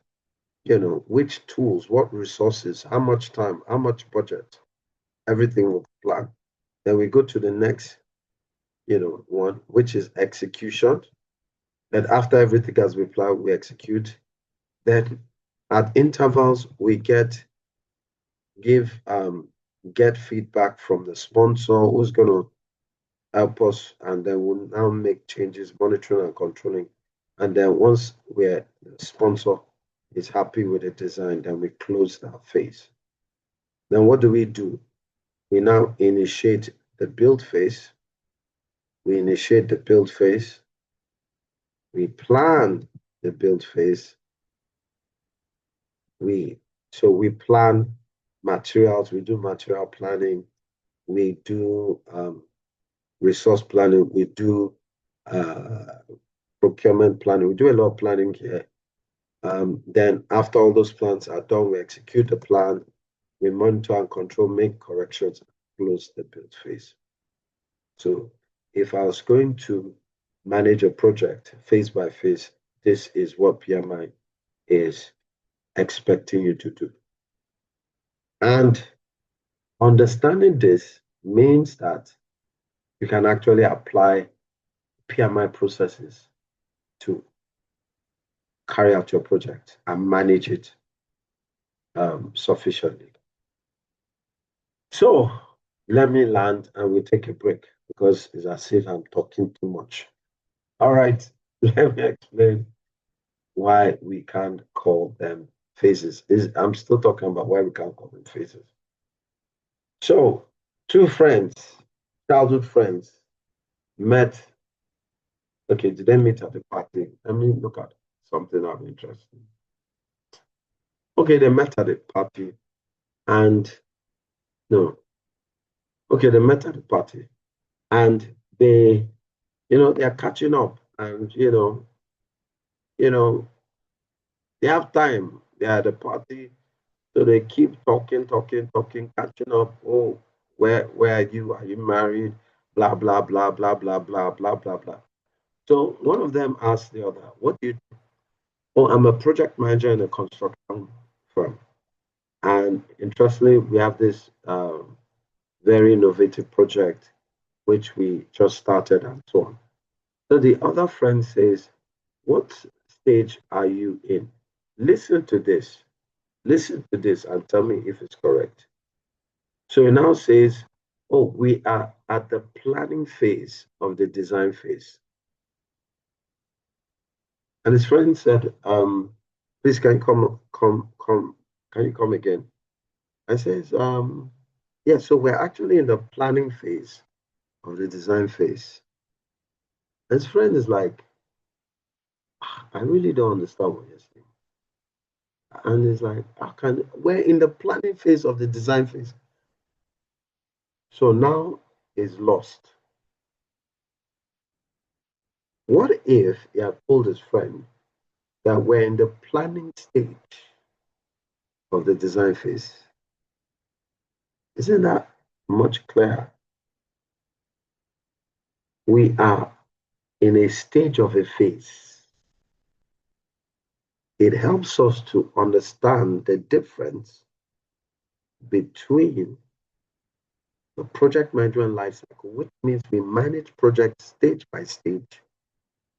which tools, what resources, how much time, how much budget, everything will be planned. Then we go to the next, one, which is execution. And after everything has been planned, we execute. Then at intervals, we get feedback from the sponsor who's going to help us, and then we'll now make changes, monitoring and controlling. And then once we're the sponsor is happy with the design, then we close that phase. Then what do? We now initiate the build phase. We initiate the build phase. We plan the build phase. We plan materials. We do material planning. We do resource planning. We do procurement planning. We do a lot of planning here. Then after all those plans are done, we execute the plan. We monitor and control, make corrections, close the build phase. So if I was going to manage a project phase by phase, this is what PMI is expecting you to do. And understanding this means that you can actually apply PMI processes to carry out your project and manage it sufficiently. So let me land and we'll take a break because it's as if I'm talking too much. All right, let me explain why we can't call them phases. I'm still talking about why we can't call them phases. So two friends, childhood friends, met. Okay, did they meet at the party? Let me look at something of interest. Okay, they met at the party and no. Okay, they met at the party and they are catching up and they have time. They are at the party, so they keep talking, catching up. Oh, where are you? Are you married? Blah blah blah blah blah blah blah blah blah. So one of them asked the other, "What do you do?" Oh, I'm a project manager in a construction firm, and interestingly, we have this very innovative project which we just started and so on. So the other friend says, "What stage are you in?" Listen to this. Listen to this and tell me if it's correct. So he now says, oh, we are at the planning phase of the design phase. And his friend said, please can you can you come again? I says, yeah, so we're actually in the planning phase of the design phase. His friend is like, I really don't understand what you're saying. And it's like, we're in the planning phase of the design phase. So now he's lost. What if he had told his friend that we're in the planning stage of the design phase? Isn't that much clearer? We are in a stage of a phase. It helps us to understand the difference between the project management lifecycle, which means we manage projects stage by stage.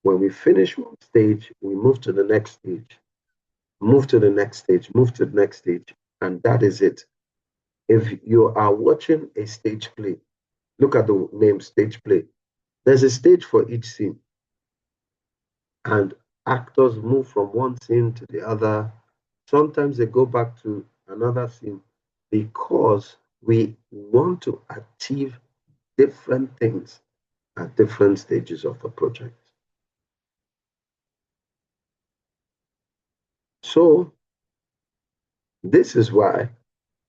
When we finish one stage, we move to the next stage, move to the next stage, move to the next stage, and that is it. If you are watching a stage play, look at the name stage play. There's a stage for each scene. And actors move from one scene to the other. Sometimes they go back to another scene because we want to achieve different things at different stages of the project. So this is why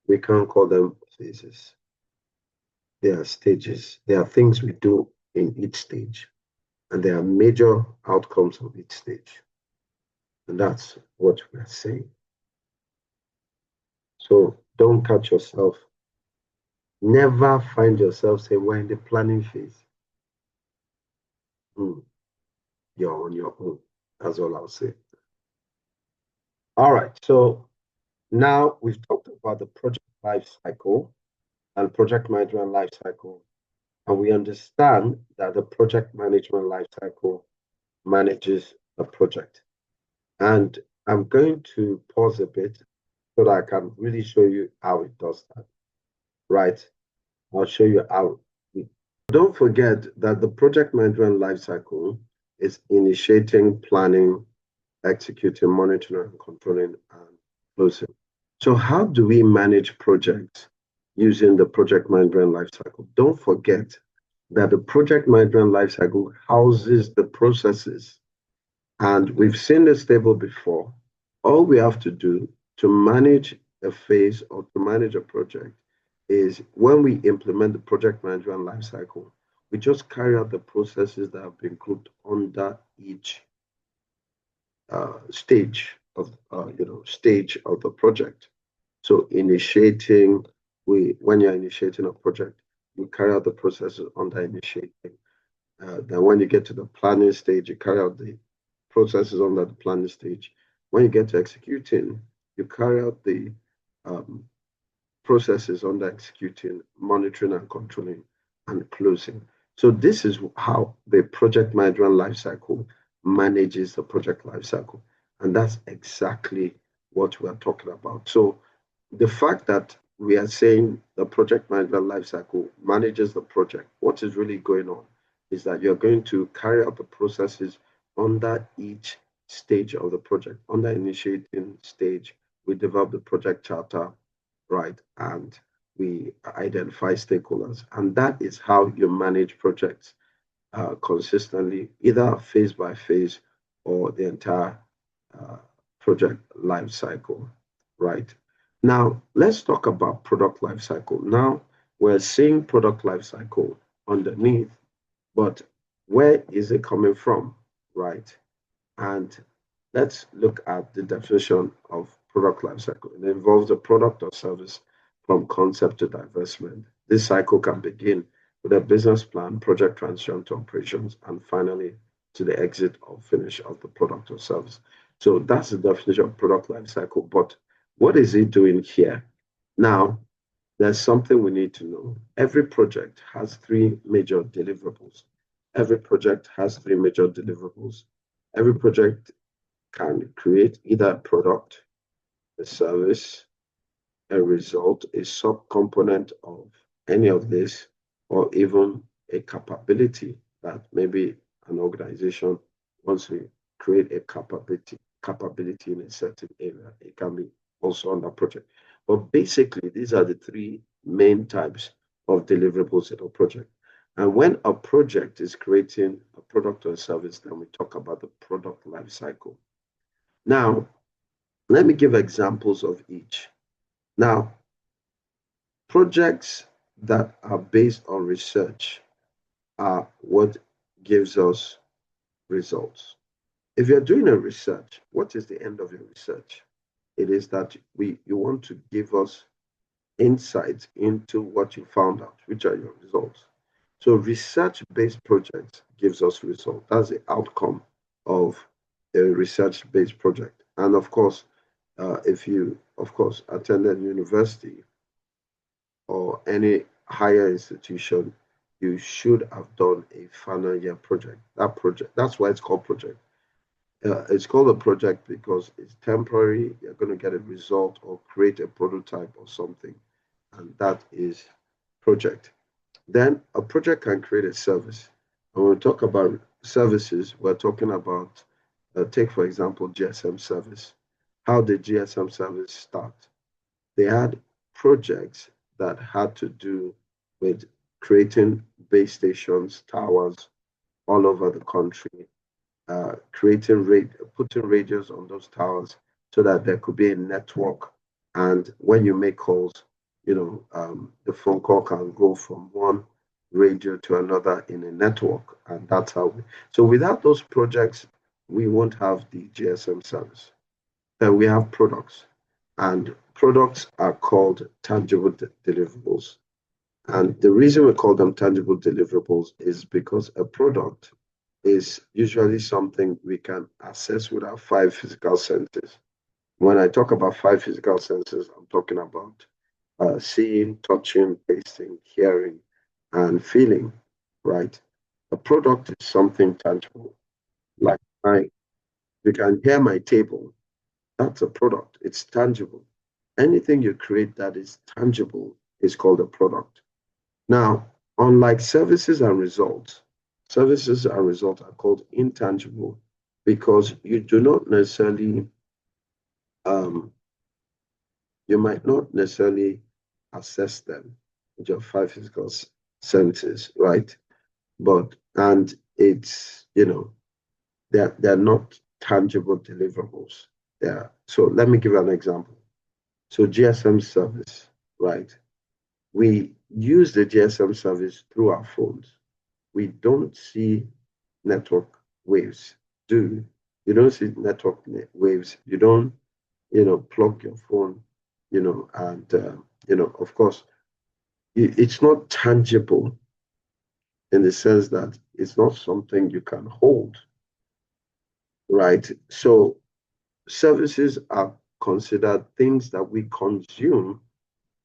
we can't call them phases. They are stages. They are things we do in each stage. And there are major outcomes of each stage. And that's what we're saying. So don't catch yourself. Never find yourself saying, we're in the planning phase. You're on your own. That's all I'll say. All right. So now we've talked about the project life cycle and project management life cycle. And we understand that the project management life cycle manages a project. And I'm going to pause a bit so that I can really show you how it does that. Right? I'll show you how. Don't forget that the project management life cycle is initiating, planning, executing, monitoring, and controlling, and closing. So how do we manage projects using the project management lifecycle? Don't forget that the project management lifecycle houses the processes. And we've seen this table before. All we have to do to manage a phase or to manage a project is when we implement the project management lifecycle, we just carry out the processes that have been grouped under each stage of stage of the project. So initiating, when you're initiating a project, you carry out the processes under initiating. Then when you get to the planning stage, you carry out the processes under the planning stage. When you get to executing, you carry out the processes under executing, monitoring and controlling, and closing. So this is how the project management lifecycle manages the project lifecycle. And that's exactly what we're talking about. So the fact that we are saying the project management lifecycle manages the project, what is really going on is that you're going to carry out the processes under each stage of the project. Under initiating stage, we develop the project charter, right? And we identify stakeholders. And that is how you manage projects consistently, either phase by phase or the entire project life cycle, right? Now, let's talk about product life cycle. Now, we're seeing product life cycle underneath, but where is it coming from, right? And let's look at the definition of product life cycle. It involves a product or service from concept to divestment. This cycle can begin with a business plan, project transition to operations, and finally to the exit or finish of the product or service. So that's the definition of product life cycle. But what is it doing here? Now, there's something we need to know. Every project has three major deliverables. Every project has three major deliverables. Every project can create either a product, a service, a result, a subcomponent of any of this, or even a capability that maybe an organization wants to create a capability in a certain area. It can be also on that project. But basically, these are the three main types of deliverables in a project. And when a project is creating a product or a service, then we talk about the product life cycle. Now, let me give examples of each. Now, projects that are based on research are what gives us results. If you're doing a research, what is the end of your research? It is that you want to give us insights into what you found out, which are your results. So research-based projects gives us results. That's the outcome of a research-based project. And of course, if you, of course, attended university or any higher institution, you should have done a final year project. That's why it's called project. It's called a project because it's temporary. You're going to get a result or create a prototype or something, and that is project. Then a project can create a service. And when we talk about services, we're talking about, take for example, GSM service. How did GSM service start? They had projects that had to do with creating base stations, towers all over the country, putting radios on those towers so that there could be a network. And when you make calls, the phone call can go from one radio to another in a network. And that's how so without those projects, we won't have the GSM service. Then we have products, and products are called tangible deliverables. And the reason we call them tangible deliverables is because a product is usually something we can assess with our 5 physical senses. When I talk about 5 physical senses, I'm talking about seeing, touching, tasting, hearing, and feeling, right? A product is something tangible. Like you can hear my table, that's a product, it's tangible. Anything you create that is tangible is called a product. Now, unlike services and results are called intangible because you do not necessarily, you might not necessarily assess them with your five physical senses, right? But, and it's, they're not tangible deliverables. Yeah. So let me give you an example. So GSM service, right? We use the GSM service through our phones. We don't see network waves. You don't see network waves. You don't, plug your phone, and, of course, it's not tangible in the sense that it's not something you can hold, right? So services are considered things that we consume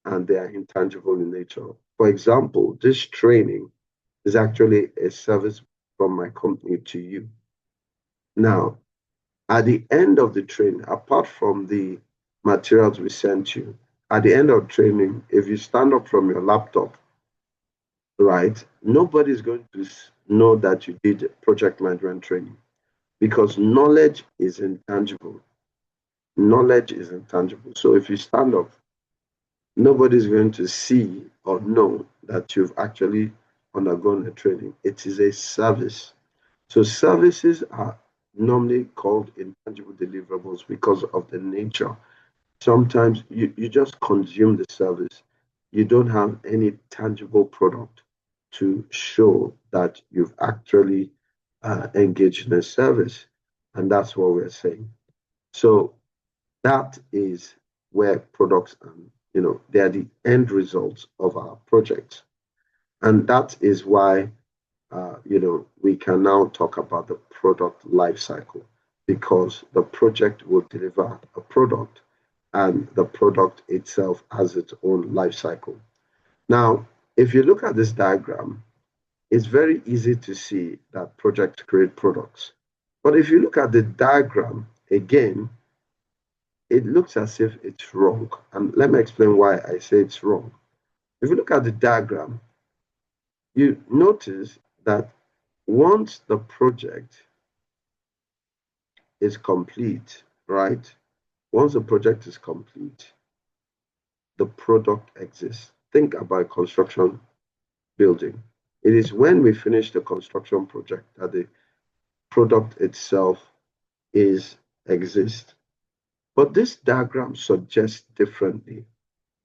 and they are intangible in nature. For example, this training is actually a service from my company to you. Now, at the end of the training, apart from the materials we sent you, at the end of training, if you stand up from your laptop, right, nobody's going to know that you did project management training because knowledge is intangible. Knowledge is intangible. So if you stand up, nobody's going to see or know that you've actually undergone a training. It is a service. So services are normally called intangible deliverables because of the nature. Sometimes you just consume the service. You don't have any tangible product to show that you've actually engaged in a service. And that's what we're saying. So that is where products and they are the end results of our projects. And that is why we can now talk about the product life cycle because the project will deliver a product and the product itself has its own life cycle. Now, if you look at this diagram, it's very easy to see that projects create products. But if you look at the diagram again, it looks as if it's wrong. And let me explain why I say it's wrong. If you look at the diagram, you notice that once the project is complete, right? Once the project is complete, the product exists. Think about construction building. It is when we finish the construction project that the product itself exists. But this diagram suggests differently,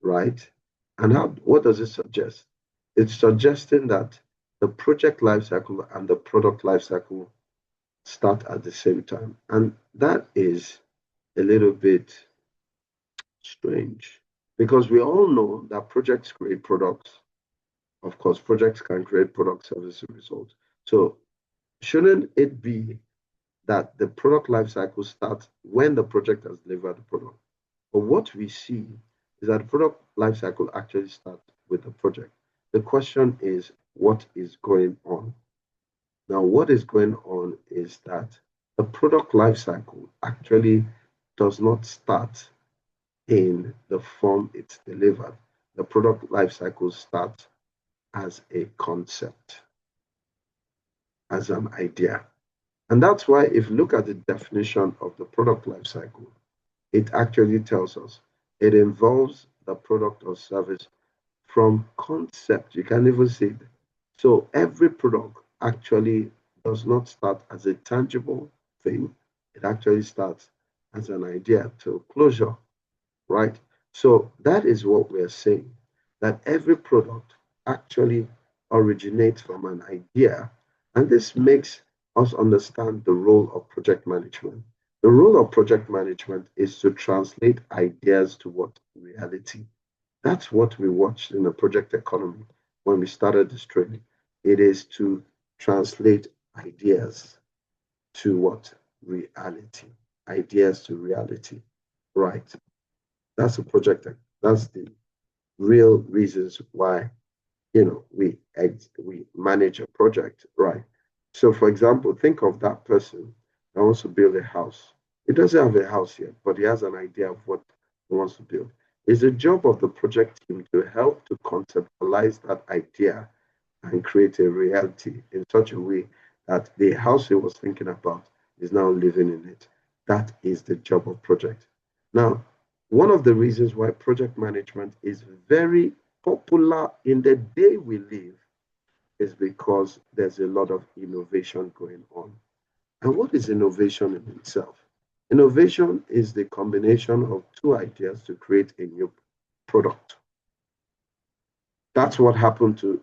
right? And what does it suggest? It's suggesting that the project lifecycle and the product lifecycle start at the same time. And that is a little bit strange because we all know that projects create products. Of course, projects can create product, service, and results. So shouldn't it be that the product lifecycle starts when the project has delivered the product? But what we see is that the product lifecycle actually starts with the project. The question is, what is going on? Now, what is going on is that the product lifecycle actually does not start in the form it's delivered. The product lifecycle starts as a concept, as an idea. And that's why if you look at the definition of the product lifecycle, it actually tells us it involves the product or service from concept. You can even see it. So every product actually does not start as a tangible thing. It actually starts as an idea to closure, right? So that is what we're saying, that every product actually originates from an idea. And this makes us understand the role of project management. The role of project management is to translate ideas to what reality. That's what we watched in the project economy when we started this training. It is to translate ideas to what reality. Ideas to reality. Right. That's a project. That's the real reasons why we manage a project, right? So, for example, think of that person that wants to build a house. He doesn't have a house yet, but he has an idea of what he wants to build. It's the job of the project team to help to conceptualize that idea and create a reality in such a way that the house he was thinking about is now living in it. That is the job of project. Now, one of the reasons why project management is very popular in the day we live is because there's a lot of innovation going on. And what is innovation in itself? Innovation is the combination of two ideas to create a new product. That's what happened to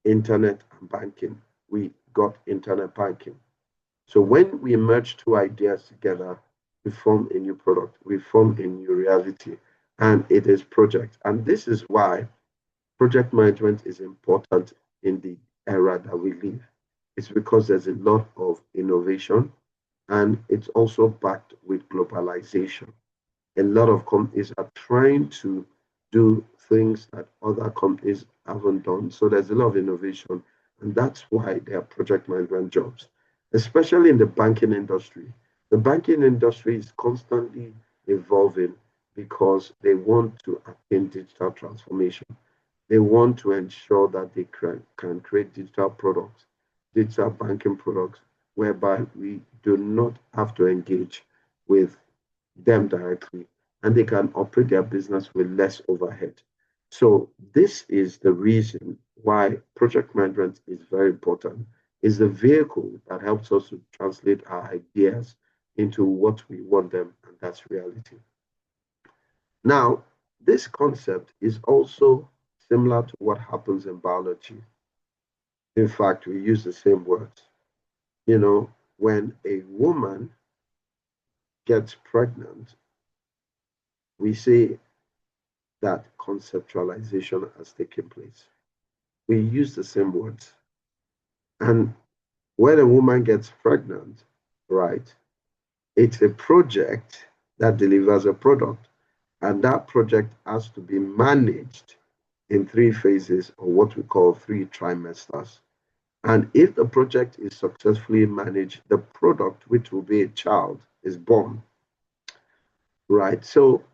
internet and banking. We got internet banking. So when we merge two ideas together, we form a new product, we form a new reality, and it is project. And this is why project management is important in the era that we live. It's because there's a lot of innovation and it's also backed with globalization. A lot of companies are trying to do things that other companies haven't done. So there's a lot of innovation, and that's why there are project management jobs, especially in the banking industry. The banking industry is constantly evolving because they want to attain digital transformation. They want to ensure that they can create digital products, digital banking products, whereby we do not have to engage with them directly and they can operate their business with less overhead. So this is the reason why project management is very important. Is the vehicle that helps us to translate our ideas into what we want them, and that's reality. Now, this concept is also similar to what happens in biology. In fact, we use the same words. You know, when a woman gets pregnant, we say that conceptualization has taken place. We use the same words. And when a woman gets pregnant, right, it's a project that delivers a product. And that project has to be managed in 3 phases, or what we call 3 trimesters. And if the project is successfully managed, the product, which will be a child, is born, right? So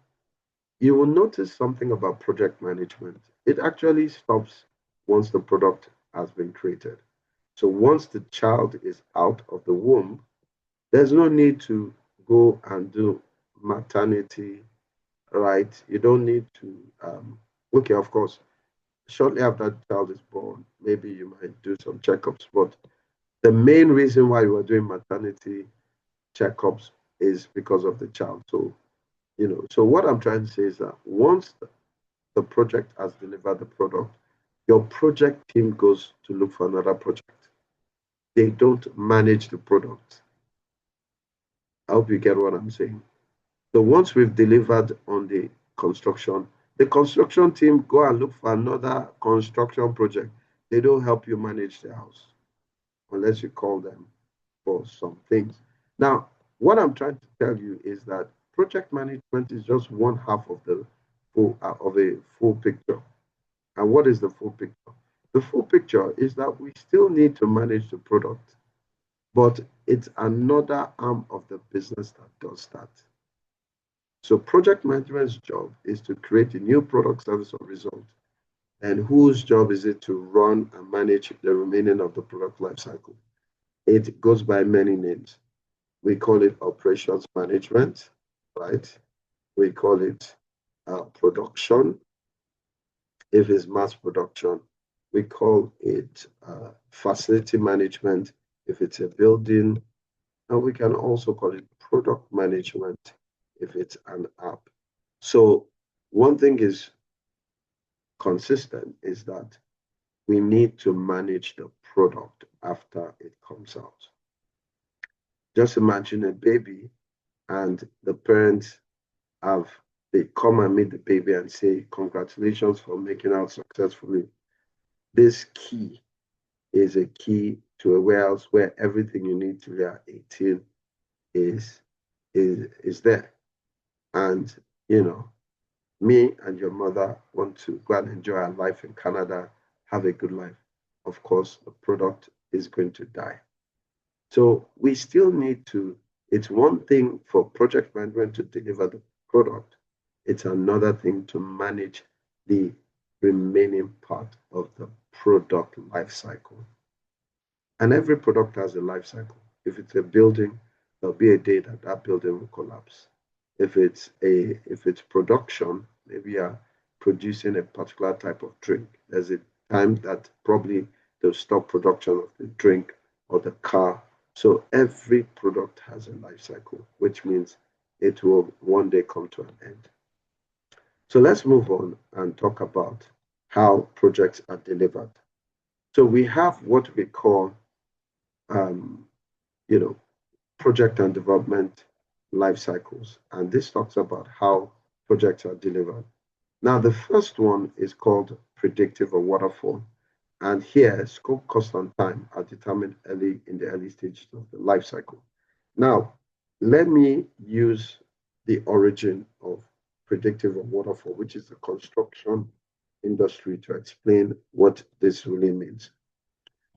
you will notice something about project management. It actually stops once the product has been created. So once the child is out of the womb, there's no need to go and do maternity, right? You don't need to, okay, of course, shortly after the child is born, maybe you might do some checkups, but the main reason why you are doing maternity checkups is because of the child. So, so what I'm trying to say is that once the project has delivered the product, your project team goes to look for another project. They don't manage the product. I hope you get what I'm saying. So once we've delivered on the construction team go and look for another construction project. They don't help you manage the house unless you call them for some things. Now, what I'm trying to tell you is that project management is just one half of a full picture. And what is the full picture? The full picture is that we still need to manage the product, but it's another arm of the business that does that. So project management's job is to create a new product, service, or result. And whose job is it to run and manage the remaining of the product lifecycle? It goes by many names. We call it operations management, right? We call it production. If it's mass production, we call it facility management if it's a building. And we can also call it product management if it's an app. So one thing is consistent is that we need to manage the product after it comes out. Just imagine a baby and the parents they come and meet the baby and say, congratulations for making out successfully. This key is a key to a warehouse where everything you need to are 18 is there. And, me and your mother want to go and enjoy our life in Canada, have a good life. Of course, the product is going to die. So we still need to, it's one thing for project management to deliver the product. It's another thing to manage the remaining part of the product life cycle. And every product has a life cycle. If it's a building, there'll be a day that that building will collapse. If it's production, maybe you're producing a particular type of drink. There's a time that probably they'll stop production of the drink or the car. So every product has a life cycle, which means it will one day come to an end. So let's move on and talk about how projects are delivered. So we have what we call, you know, project and development life cycles, and this talks about how projects are delivered. Now, the first one is called predictive or waterfall, and here scope, cost, and time are determined early in the early stages of the life cycle. Now, let me use the origin of predictive or waterfall, which is the construction industry, to explain what this really means.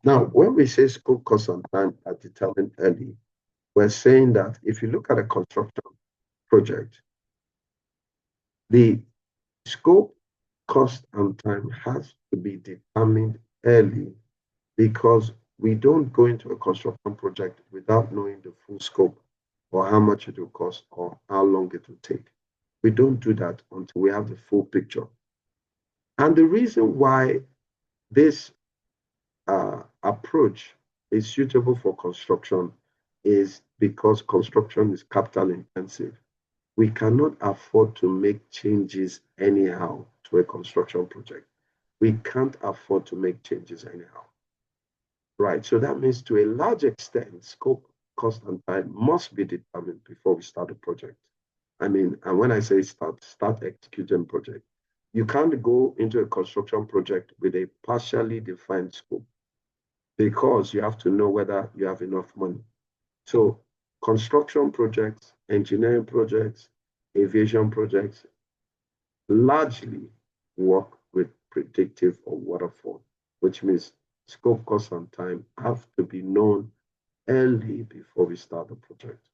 Now, when we say scope, cost, and time are determined early, we're saying that if you look at a construction project, the scope, cost, and time has to be determined early, because we don't go into a construction project without knowing the full scope or how much it will cost or how long it will take. We don't do that until we have the full picture. And the reason why this approach is suitable for construction is because construction is capital intensive. We cannot afford to make changes anyhow to a construction project. We can't afford to make changes anyhow. Right, so that means to a large extent, scope, cost, and time must be determined before we start a project. I mean, and when I say start executing project, you can't go into a construction project with a partially defined scope, because you have to know whether you have enough money. So construction projects, engineering projects, aviation projects largely work with predictive or waterfall, which means scope, cost, and time have to be known early before we start the project.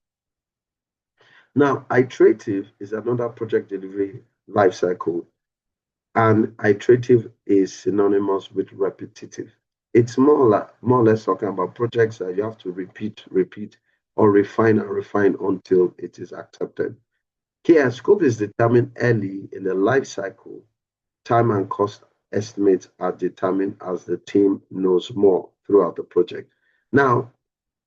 Now, iterative is another project delivery life cycle, and iterative is synonymous with repetitive. It's more or less talking about projects that you have to repeat, or refine and refine until it is accepted. Here, scope is determined early in the life cycle. Time and cost estimates are determined as the team knows more throughout the project. Now,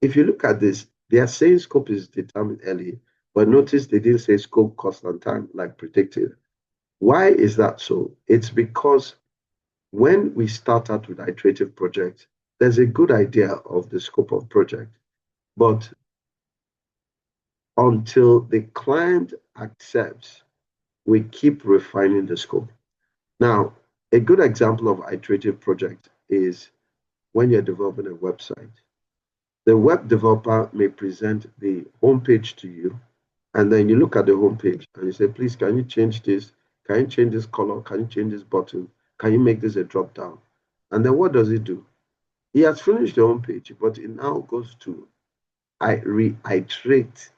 if you look at this, they are saying scope is determined early, but notice they didn't say scope, cost, and time like predictive. Why is that so? It's because when we start out with iterative projects, there's a good idea of the scope of project, but until the client accepts, we keep refining the scope. Now, a good example of iterative project is when you're developing a website. The web developer may present the homepage to you, and then you look at the homepage and you say, please, can you change this? Can you change this color? Can you change this button? Can you make this a drop down? And then what does it do? He has finished the homepage, but it now goes to reiterate,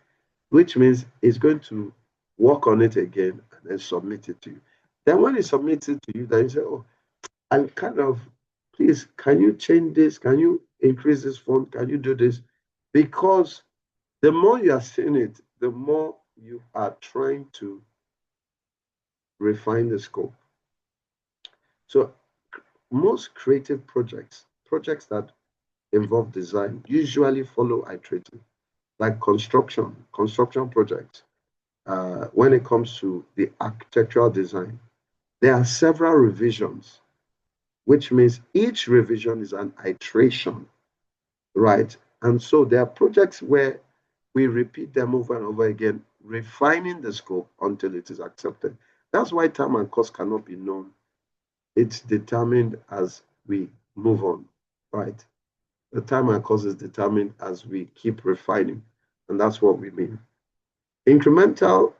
which means it's going to work on it again and then submit it to you. Then when he submits it to you, then you say, oh, I'm kind of, please, can you change this? Can you increase this font? Can you do this? Because the more you are seeing it, the more you are trying to refine the scope. So most creative projects that involve design, usually follow iterative, like construction projects. When it comes to the architectural design, there are several revisions, which means each revision is an iteration, right? And so there are projects where we repeat them over and over again, refining the scope until it is accepted. That's why time and cost cannot be known. It's determined as we move on, right? The time and cost is determined as we keep refining, and that's what we mean. Incremental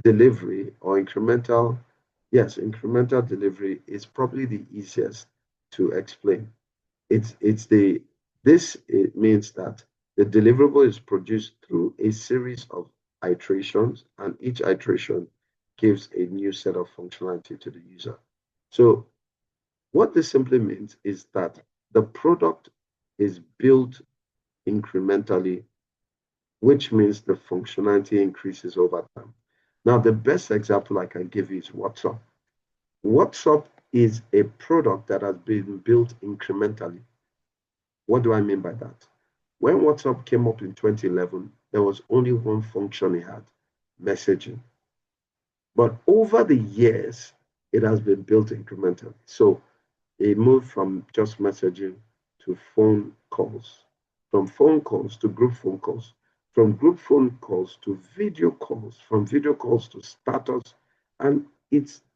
delivery or incremental delivery is probably the easiest to explain. It means that the deliverable is produced through a series of iterations, and each iteration gives a new set of functionality to the user. So what this simply means is that the product is built incrementally which means the functionality increases over time. Now, the best example I can give you is WhatsApp. WhatsApp is a product that has been built incrementally. What do I mean by that? When WhatsApp came up in 2011, there was only one function it had, messaging. But over the years, it has been built incrementally. So it moved from just messaging to phone calls, from phone calls to group phone calls, from group phone calls to video calls, from video calls to status. And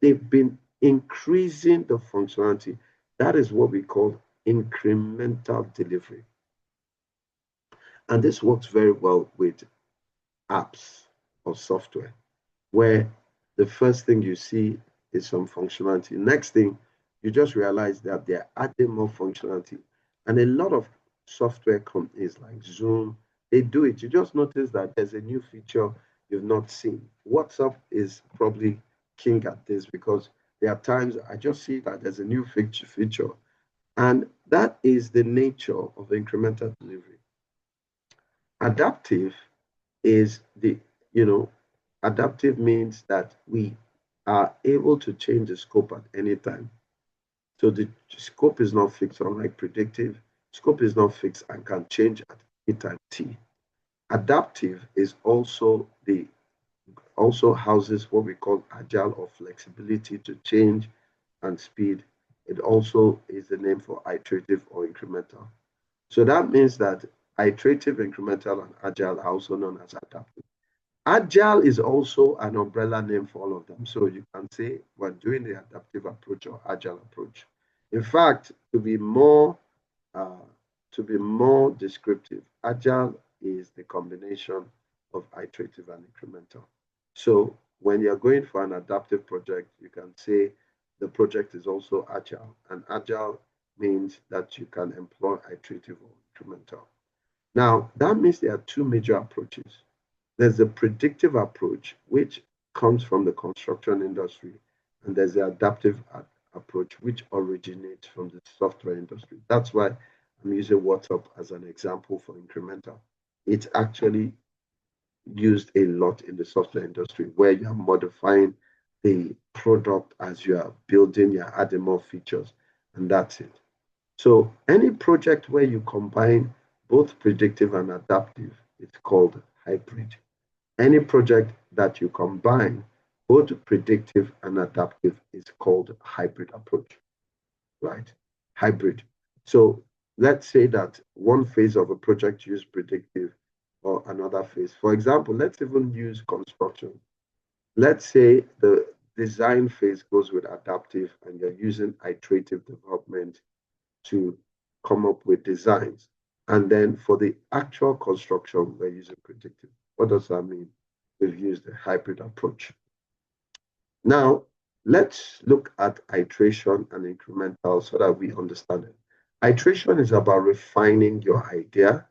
they've been increasing the functionality. That is what we call incremental delivery. And this works very well with apps or software, where the first thing you see is some functionality. Next thing, you just realize that they're adding more functionality. And a lot of software companies like Zoom, they do it. You just notice that there's a new feature you've not seen. WhatsApp is probably king at this because there are times I just see that there's a new feature. And that is the nature of incremental delivery. Adaptive is adaptive means that we are able to change the scope at any time. So the scope is not fixed, unlike predictive. Scope is not fixed and can change at any time t. Adaptive is also houses what we call agile or flexibility to change and speed. It also is the name for iterative or incremental. So that means that iterative, incremental, and agile are also known as adaptive. Agile is also an umbrella name for all of them. So you can say we're doing the adaptive approach or agile approach. In fact, to be more descriptive, agile is the combination of iterative and incremental. So when you're going for an adaptive project, you can say the project is also agile, and agile means that you can employ iterative or incremental. Now, that means there are two major approaches. There's the predictive approach, which comes from the construction industry, and there's the adaptive approach, which originates from the software industry. That's why I'm using WhatsApp as an example for incremental. It's actually used a lot in the software industry where you're modifying the product as you are building, you're adding more features, and that's it. So any project where you combine both predictive and adaptive, it's called hybrid. Any project that you combine both predictive and adaptive is called hybrid approach, right? Hybrid. So let's say that one phase of a project use predictive or another phase. For example, let's even use construction. Let's say the design phase goes with adaptive and you're using iterative development to come up with designs. And then for the actual construction, we're using predictive. What does that mean? We've used a hybrid approach. Now, let's look at iteration and incremental so that we understand it. Iteration is about refining your idea.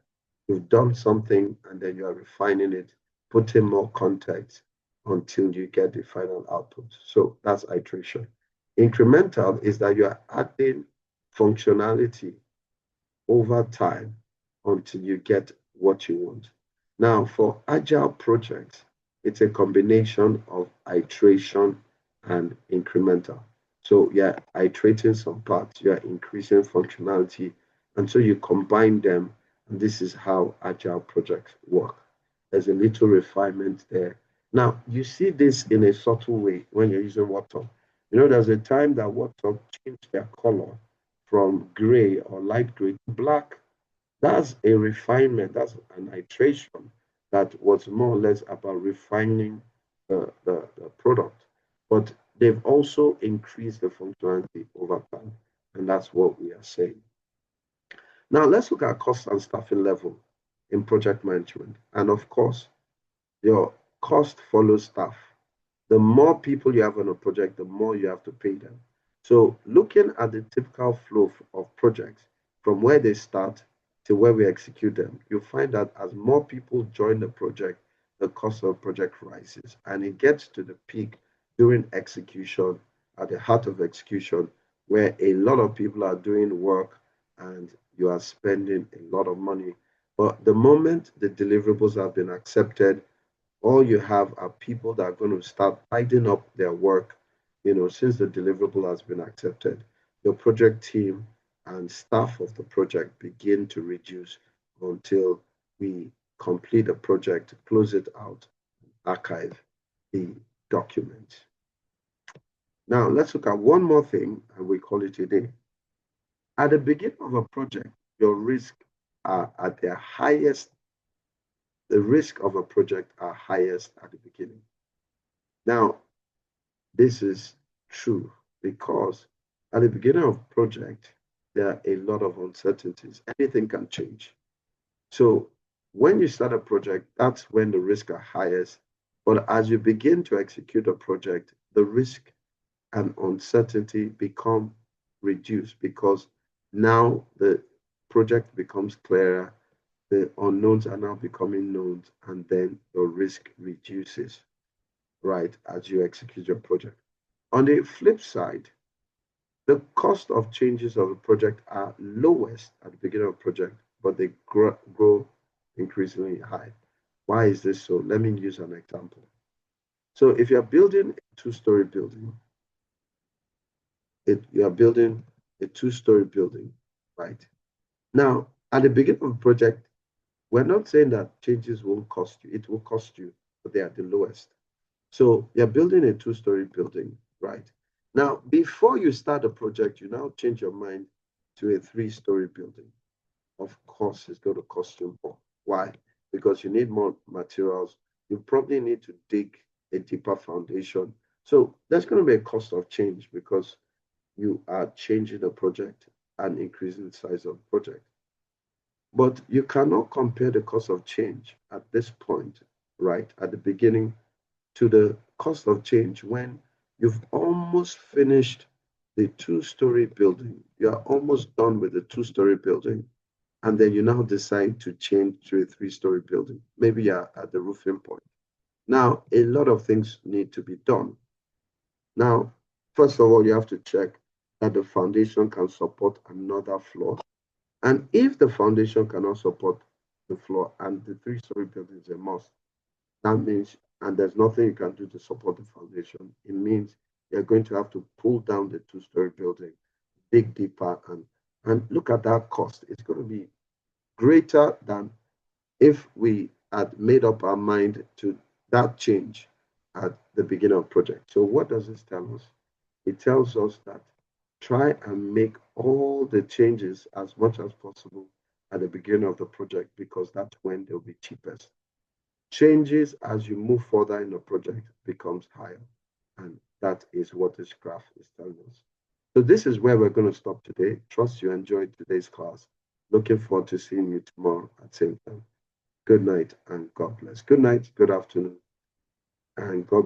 You've done something and then you are refining it, putting more context until you get the final output. So that's iteration. Incremental is that you are adding functionality over time until you get what you want. Now, for agile projects, it's a combination of iteration and incremental. So you're iterating some parts, you're increasing functionality, and so you combine them, and this is how agile projects work. There's a little refinement there. Now, you see this in a subtle way when you're using WhatsApp. You know, there's a time that WhatsApp changed their color from gray or light gray to black. That's a refinement, that's an iteration that was more or less about refining the product. But they've also increased the functionality over time, and that's what we are saying. Now, let's look at cost and staffing level in project management. And of course, your cost follows staff. The more people you have on a project, the more you have to pay them. So looking at the typical flow of projects from where they start to where we execute them, you'll find that as more people join the project, the cost of the project rises, and it gets to the peak during execution, at the heart of execution, where a lot of people are doing work and you are spending a lot of money But the moment the deliverables have been accepted, all you have are people that are going to start tidying up their work, since the deliverable has been accepted. Your project team and staff of the project begin to reduce until we complete the project, close it out, archive the document. Now, let's look at one more thing, and we call it a day. At the beginning of a project, your risk are at their highest. The risk of a project are highest at the beginning. Now, this is true because at the beginning of a project, there are a lot of uncertainties. Anything can change. So when you start a project, that's when the risks are highest. But as you begin to execute a project, the risk and uncertainty become reduced because now the project becomes clearer, the unknowns are now becoming known, and then your risk reduces, right, as you execute your project. On the flip side, the cost of changes of a project are lowest at the beginning of a project, but they grow increasingly high. Why is this so? Let me use an example. So if you're building a two-story building, you are building a two-story building, right? Now, at the beginning of the project, we're not saying that changes won't cost you. It will cost you, but they are the lowest. So you're building a two-story building, right? Now, before you start the project, you now change your mind to a three-story building. Of course, it's going to cost you more. Why? Because you need more materials. You probably need to dig a deeper foundation. So there's going to be a cost of change because you are changing the project and increasing the size of the project. But you cannot compare the cost of change at this point, right, at the beginning, to the cost of change when you've almost finished the two-story building. You're almost done with the two-story building. And then you now decide to change to a three-story building. Maybe you're at the roofing point. Now, a lot of things need to be done. Now, first of all, you have to check that the foundation can support another floor. And if the foundation cannot support the floor and the three-story building is a must, that means, and there's nothing you can do to support the foundation, it means you're going to have to pull down the two-story building, dig deeper, and look at that cost. It's going to be greater than if we had made up our mind to that change at the beginning of the project. So what does this tell us? It tells us that try and make all the changes as much as possible at the beginning of the project because that's when they'll be cheapest. Changes as you move further in the project becomes higher. And that is what this graph is telling us. So this is where we're going to stop today. Trust you enjoyed today's class. Looking forward to seeing you tomorrow at the same time. Good night and God bless. Good night, good afternoon, and God bless.